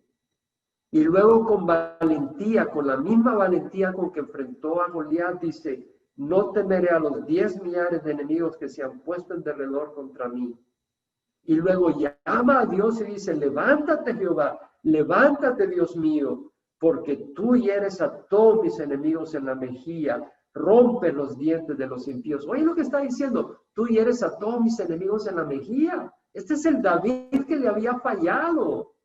S1: Y luego con valentía, con la misma valentía con que enfrentó a Goliat, dice, no temeré a los 10 millares de enemigos que se han puesto en derredor contra mí. Y luego llama a Dios y dice, levántate Jehová, levántate Dios mío, porque tú hieres a todos mis enemigos en la mejilla, rompe los dientes de los impíos. Oye lo que está diciendo, tú hieres a todos mis enemigos en la mejilla. Este es el David que le había fallado.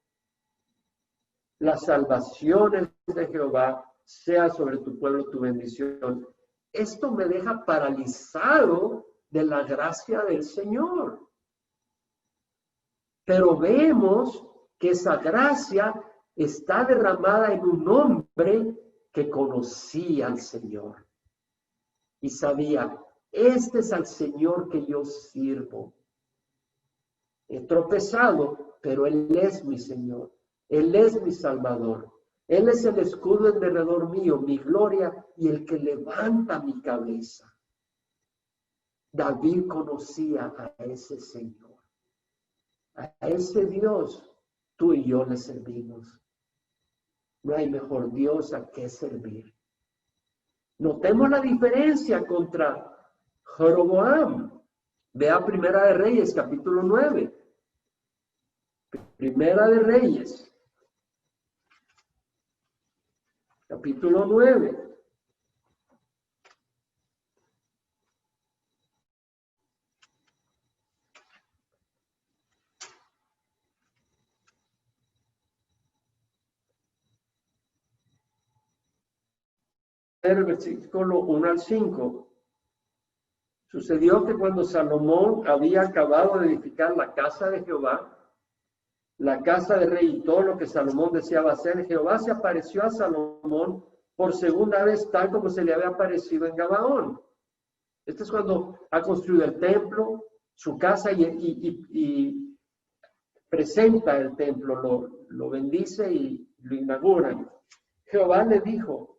S1: Las salvaciones de Jehová sea sobre tu pueblo tu bendición. Esto me deja paralizado de la gracia del Señor. Pero vemos que esa gracia está derramada en un hombre que conocía al Señor. Y sabía, este es al Señor que yo sirvo. He tropezado, pero Él es mi Señor. Él es mi Salvador. Él es el escudo en derredor mío, mi gloria y el que levanta mi cabeza. David conocía a ese Señor. A ese Dios, tú y yo le servimos. No hay mejor Dios a que servir. Notemos la diferencia contra Jeroboam. Vea Primera de Reyes, capítulo 9. Primera de Reyes, capítulo 9. El versículo 1 al 5. Sucedió que cuando Salomón había acabado de edificar la casa de Jehová, la casa del rey y todo lo que Salomón deseaba hacer, Jehová se apareció a Salomón por segunda vez, tal como se le había aparecido en Gabaón. Este es cuando ha construido el templo, su casa y presenta el templo, lo bendice y lo inaugura. Jehová le dijo,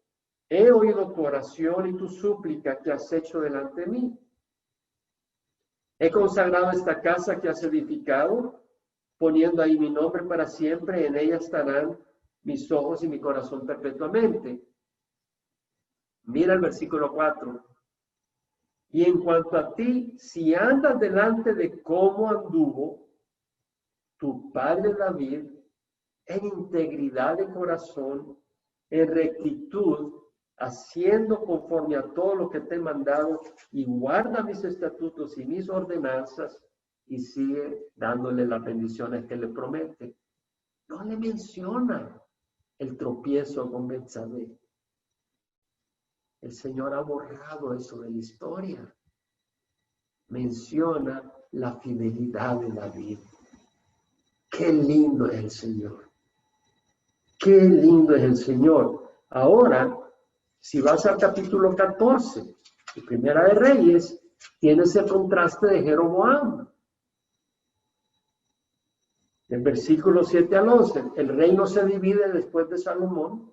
S1: he oído tu oración y tu súplica que has hecho delante de mí. He consagrado esta casa que has edificado, poniendo ahí mi nombre para siempre, en ella estarán mis ojos y mi corazón perpetuamente. Mira el versículo 4. Y en cuanto a ti, si andas delante de cómo anduvo tu padre David, en integridad de corazón, en rectitud, haciendo conforme a todo lo que te he mandado, y guarda mis estatutos y mis ordenanzas, y sigue dándole las bendiciones que le promete. No le menciona el tropiezo con Betsabé. El Señor ha borrado eso de la historia. Menciona la fidelidad de David. Qué lindo es el Señor. Qué lindo es el Señor. Ahora, si vas al capítulo 14, de Primera de Reyes, tienes el contraste de Jeroboam. En versículos 7 al 11, el reino se divide después de Salomón.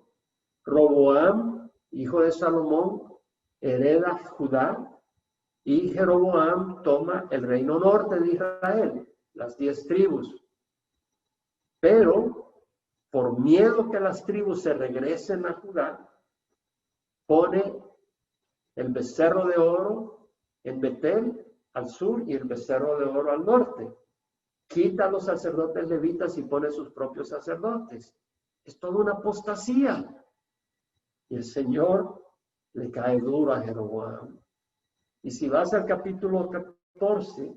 S1: Roboam, hijo de Salomón, hereda Judá, y Jeroboam toma el reino norte de Israel, las 10 tribus. Pero, por miedo que las tribus se regresen a Judá, pone el becerro de oro en Betel al sur y el becerro de oro al norte. Quita a los sacerdotes levitas y pone sus propios sacerdotes. Es toda una apostasía. Y el Señor le cae duro a Jeroboam. Y si vas al capítulo 14,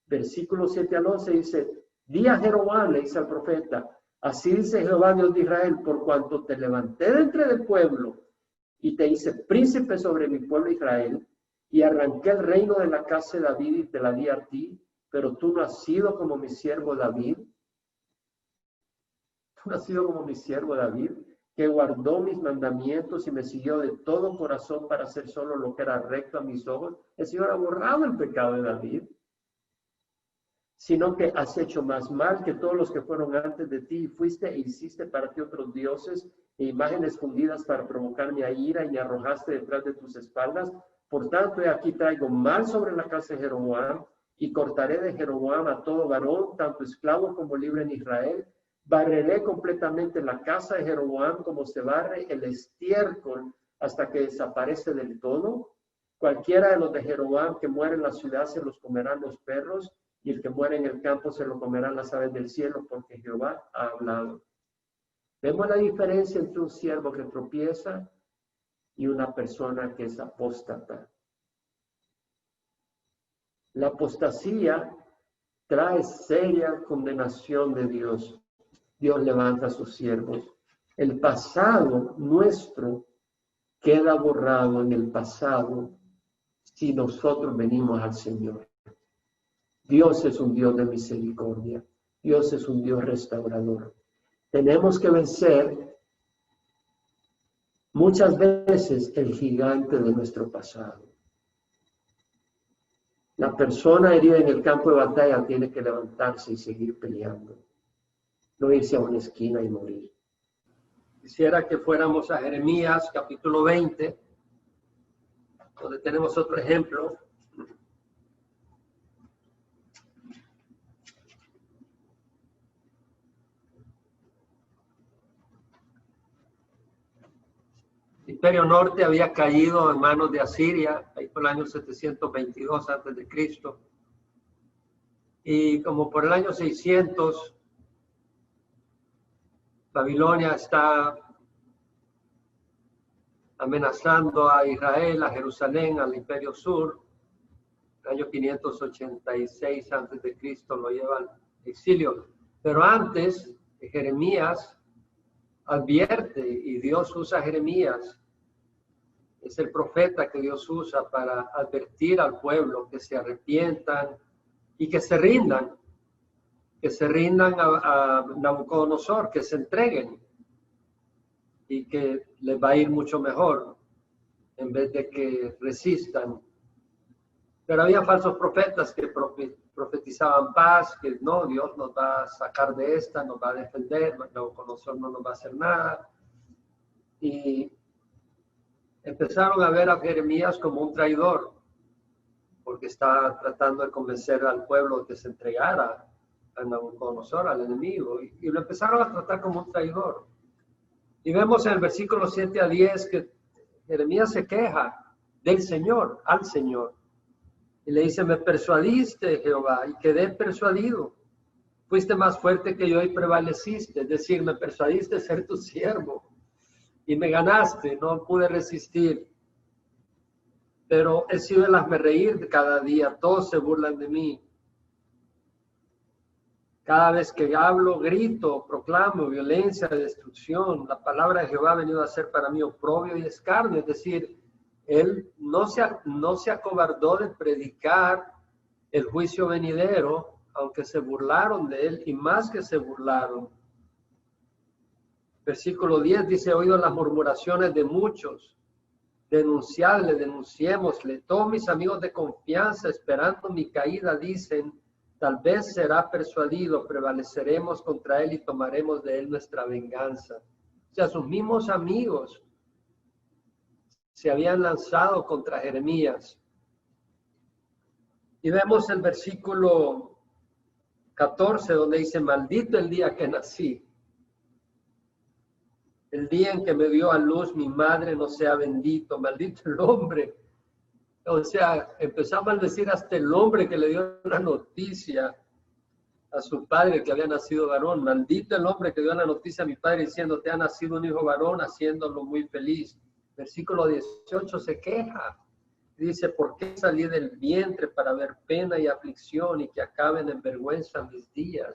S1: versículos 7 al 11, dice, di a Jeroboam, le dice al profeta, así dice Jehová Dios de Israel, por cuanto te levanté de entre el pueblo y te hice príncipe sobre mi pueblo Israel, y arranqué el reino de la casa de David y te la di a ti, pero tú no has sido como mi siervo David. Tú no has sido como mi siervo David, que guardó mis mandamientos y me siguió de todo corazón para hacer solo lo que era recto a mis ojos. El Señor ha borrado el pecado de David, sino que has hecho más mal que todos los que fueron antes de ti, y fuiste e hiciste para ti otros dioses e imágenes fundidas para provocarme a ira, y me arrojaste detrás de tus espaldas. Por tanto, he aquí traigo mal sobre la casa de Jeroboam, y cortaré de Jeroboam a todo varón, tanto esclavo como libre en Israel. Barreré completamente la casa de Jeroboam como se barre el estiércol hasta que desaparece del todo. Cualquiera de los de Jeroboam que muere en la ciudad se los comerán los perros, y el que muere en el campo se lo comerán las aves del cielo, porque Jehová ha hablado. Vemos la diferencia entre un siervo que tropieza y una persona que es apóstata. La apostasía trae seria condenación de Dios. Dios levanta a sus siervos. El pasado nuestro queda borrado en el pasado si nosotros venimos al Señor. Dios es un Dios de misericordia. Dios es un Dios restaurador. Tenemos que vencer muchas veces el gigante de nuestro pasado. La persona herida en el campo de batalla tiene que levantarse y seguir peleando. No irse a una esquina y morir. Quisiera que fuéramos a Jeremías capítulo 20, donde tenemos otro ejemplo. El Imperio Norte había caído en manos de Asiria, ahí por el año 722 a.C. Y como por el año 600, Babilonia está amenazando a Israel, a Jerusalén, al Imperio Sur. En el año 586 a.C. lo llevan al exilio. Pero antes, Jeremías advierte, y Dios usa a Jeremías, es el profeta que Dios usa para advertir al pueblo que se arrepientan y que se rindan a Nabucodonosor, que se entreguen y que les va a ir mucho mejor en vez de que resistan Pero había falsos profetas que profetizaban paz, que no, Dios nos va a sacar de esta, nos va a defender, Nabucodonosor no nos va a hacer nada. Y empezaron a ver a Jeremías como un traidor, porque estaba tratando de convencer al pueblo que se entregara a Nabucodonosor, al enemigo, y lo empezaron a tratar como un traidor. Y vemos en el versículo 7 a 10 que Jeremías se queja del Señor, al Señor. Y le dice, me persuadiste, Jehová, y quedé persuadido. Fuiste más fuerte que yo y prevaleciste. Es decir, me persuadiste ser tu siervo. Y me ganaste, no pude resistir. Pero he sido el hazme reír cada día. Todos se burlan de mí. Cada vez que hablo, grito, proclamo violencia, destrucción. La palabra de Jehová ha venido a ser para mí oprobio y escarnio. Es decir, él no se acobardó de predicar el juicio venidero, aunque se burlaron de él, y más que se burlaron. Versículo 10 dice, he oído las murmuraciones de muchos. Denunciadle, denunciémosle. Todos mis amigos de confianza, esperando mi caída, dicen, tal vez será persuadido, prevaleceremos contra él y tomaremos de él nuestra venganza. O sea, sus mismos amigos se habían lanzado contra Jeremías. Y vemos el versículo 14 donde dice, maldito el día que nací. El día en que me dio a luz mi madre no sea bendito. Maldito el hombre. O sea, empezó a maldecir hasta el hombre que le dio la noticia a su padre que había nacido varón. Maldito el hombre que dio la noticia a mi padre diciendo, te ha nacido un hijo varón, haciéndolo muy feliz. Versículo 18 se queja. Dice, ¿por qué salí del vientre para ver pena y aflicción y que acaben en vergüenza mis días?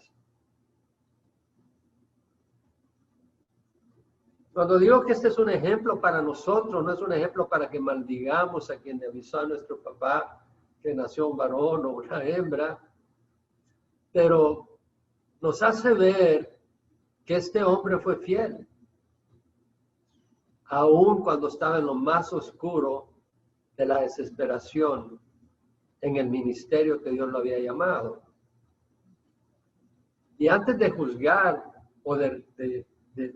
S1: Cuando digo que este es un ejemplo para nosotros, no es un ejemplo para que maldigamos a quien le avisó a nuestro papá que nació un varón o una hembra, pero nos hace ver que este hombre fue fiel, aun cuando estaba en lo más oscuro de la desesperación en el ministerio que Dios lo había llamado. Y antes de juzgar o de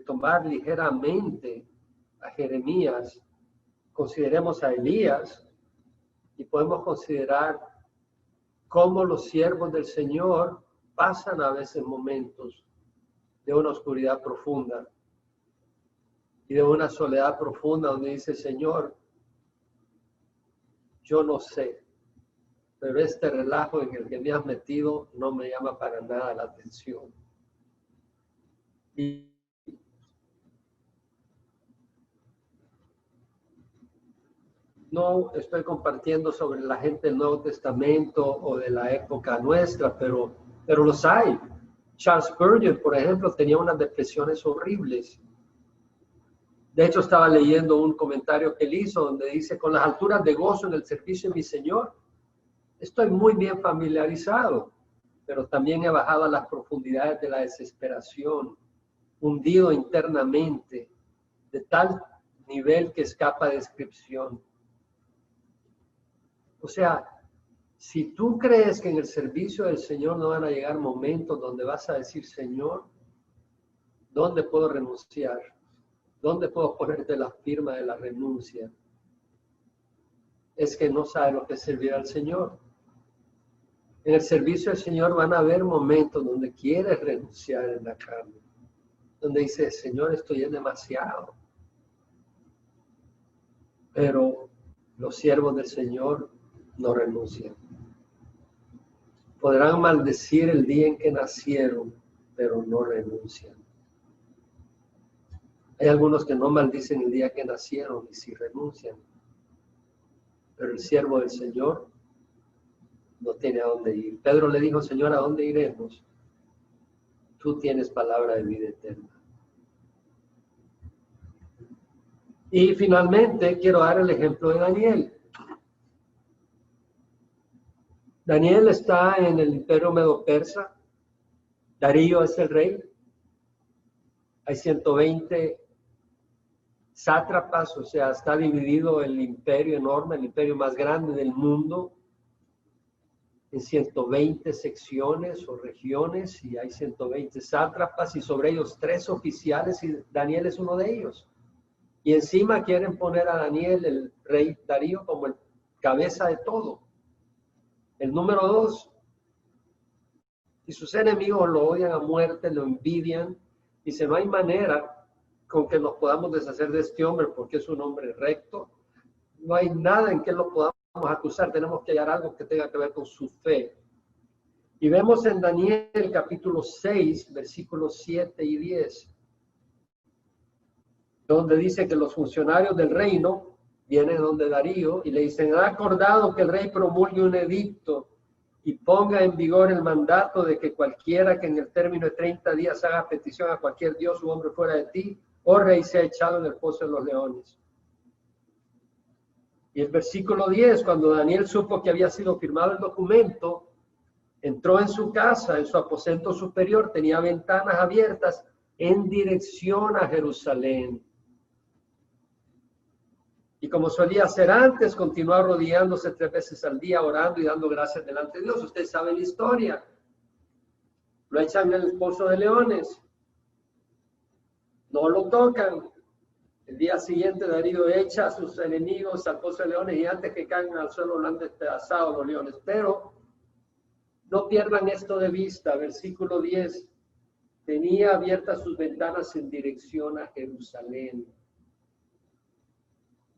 S1: tomar ligeramente a Jeremías, consideremos a Elías y podemos considerar cómo los siervos del Señor pasan a veces momentos de una oscuridad profunda y de una soledad profunda donde dice, Señor, yo no sé, pero este relajo en el que me has metido no me llama para nada la atención. Y no estoy compartiendo sobre la gente del Nuevo Testamento o de la época nuestra, pero los hay. Charles Spurgeon, por ejemplo, tenía unas depresiones horribles. De hecho, estaba leyendo un comentario que él hizo donde dice, con las alturas de gozo en el servicio de mi Señor, estoy muy bien familiarizado, pero también he bajado a las profundidades de la desesperación, hundido internamente, de tal nivel que escapa de descripción. O sea, si tú crees que en el servicio del Señor no van a llegar momentos donde vas a decir, Señor, ¿dónde puedo renunciar? ¿Dónde puedo ponerte la firma de la renuncia? Es que no sabes lo que es servir al Señor. En el servicio del Señor van a haber momentos donde quieres renunciar en la carne, donde dices, Señor, esto ya es demasiado. Pero los siervos del Señor no renuncian. Podrán maldecir el día en que nacieron, pero no renuncian. Hay algunos que no maldicen el día que nacieron y sí renuncian. Pero el siervo del Señor no tiene a dónde ir. Pedro le dijo, Señor, ¿a dónde iremos? Tú tienes palabra de vida eterna. Y finalmente quiero dar el ejemplo de Daniel. Daniel está en el imperio medo-persa. Darío es el rey. Hay 120 sátrapas, o sea, está dividido el imperio enorme, el imperio más grande del mundo. en 120 secciones o regiones, y hay 120 sátrapas, y sobre ellos 3 oficiales, y Daniel es uno de ellos. Y encima quieren poner a Daniel, el rey Darío, como el cabeza de todo. El número 2. Y sus enemigos lo odian a muerte, lo envidian. Dice, no hay manera con que nos podamos deshacer de este hombre, porque es un hombre recto. No hay nada en que lo podamos acusar. Tenemos que hallar algo que tenga que ver con su fe. Y vemos en Daniel capítulo 6, versículos 7 y 10, donde dice que los funcionarios del reino vienen donde Darío y le dicen, ¿ha acordado que el rey promulgue un edicto y ponga en vigor el mandato de que cualquiera que en el término de 30 días haga petición a cualquier dios u hombre fuera de ti, oh rey, sea echado en el pozo de los leones? Y el versículo 10, cuando Daniel supo que había sido firmado el documento, entró en su casa, en su aposento superior, tenía ventanas abiertas en dirección a Jerusalén. Y como solía hacer antes, continuó rodeándose 3 veces al día, orando y dando gracias delante de Dios. Ustedes saben la historia. Lo echan en el pozo de leones. No lo tocan. El día siguiente Darío echa a sus enemigos al pozo de leones y antes que caigan al suelo lo han despedazado los leones. Pero no pierdan esto de vista. Versículo 10. Tenía abiertas sus ventanas en dirección a Jerusalén.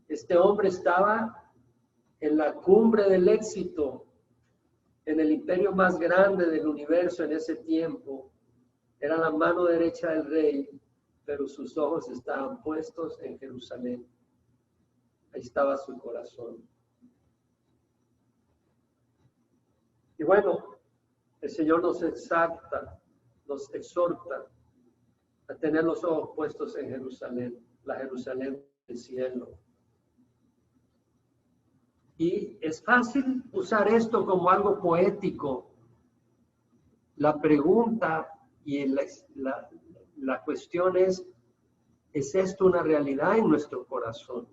S1: Este hombre estaba en la cumbre del éxito, en el imperio más grande del universo en ese tiempo. Era la mano derecha del rey, pero sus ojos estaban puestos en Jerusalén. Ahí estaba su corazón. Y bueno, el Señor nos exhorta a tener los ojos puestos en Jerusalén, la Jerusalén del cielo. Y es fácil usar esto como algo poético. La pregunta y la cuestión es esto una realidad en nuestro corazón?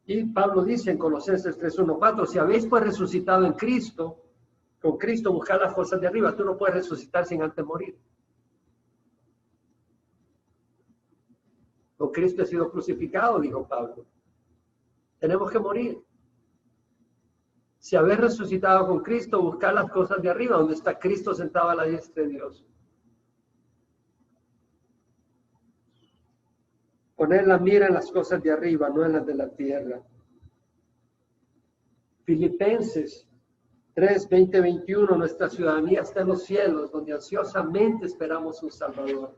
S1: Y Pablo dice en Colosenses 3:1-4, si habéis pues resucitado en Cristo, con Cristo buscad las cosas de arriba. Tú no puedes resucitar sin antes morir. Con Cristo he sido crucificado, dijo Pablo. Tenemos que morir. Si habéis resucitado con Cristo, buscad las cosas de arriba, donde está Cristo sentado a la diestra de Dios. Poner la mira en las cosas de arriba, no en las de la tierra. Filipenses 3:20-21, nuestra ciudadanía está en los cielos, donde ansiosamente esperamos un Salvador.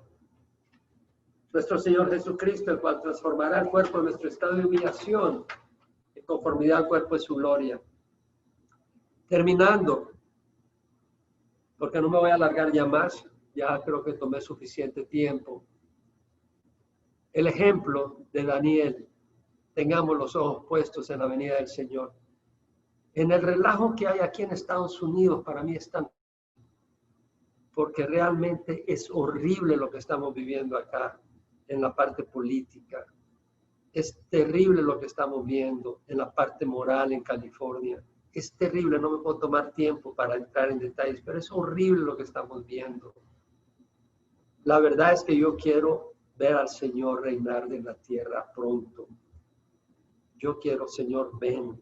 S1: Nuestro Señor Jesucristo, el cual transformará el cuerpo de nuestro estado de humillación en conformidad al cuerpo de su gloria. Terminando, porque no me voy a alargar ya más, ya creo que tomé suficiente tiempo. El ejemplo de Daniel, tengamos los ojos puestos en la venida del Señor. En el relajo que hay aquí en Estados Unidos, para mí es tan, porque realmente es horrible lo que estamos viviendo acá en la parte política. Es terrible lo que estamos viendo en la parte moral en California. Es terrible, no me puedo tomar tiempo para entrar en detalles, pero es horrible lo que estamos viendo. La verdad es que yo quiero ver al Señor reinar de la tierra pronto. Yo quiero, Señor, ven,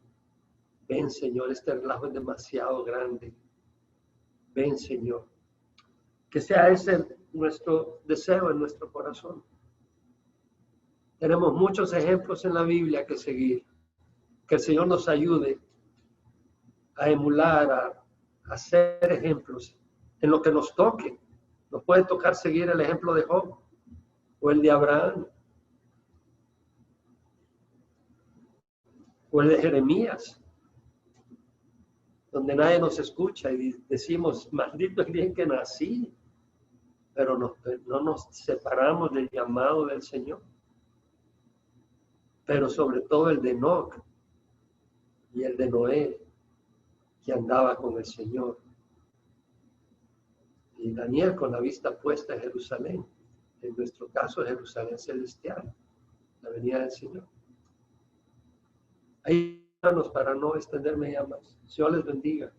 S1: Señor, este relajo es demasiado grande. Ven, Señor. Que sea ese nuestro deseo en nuestro corazón. Tenemos muchos ejemplos en la Biblia que seguir. Que el Señor nos ayude a emular, a ser ejemplos en lo que nos toque. Nos puede tocar seguir el ejemplo de Job o el de Abraham o el de Jeremías, donde nadie nos escucha y decimos, maldito el día en que nací, pero no nos separamos del llamado del Señor. Pero sobre todo el de Enoc y el de Noé, que andaba con el Señor. Y Daniel con la vista puesta en Jerusalén, en nuestro caso Jerusalén celestial, la venida del Señor. Ahí hermanos, para no extenderme ya más. Dios les bendiga.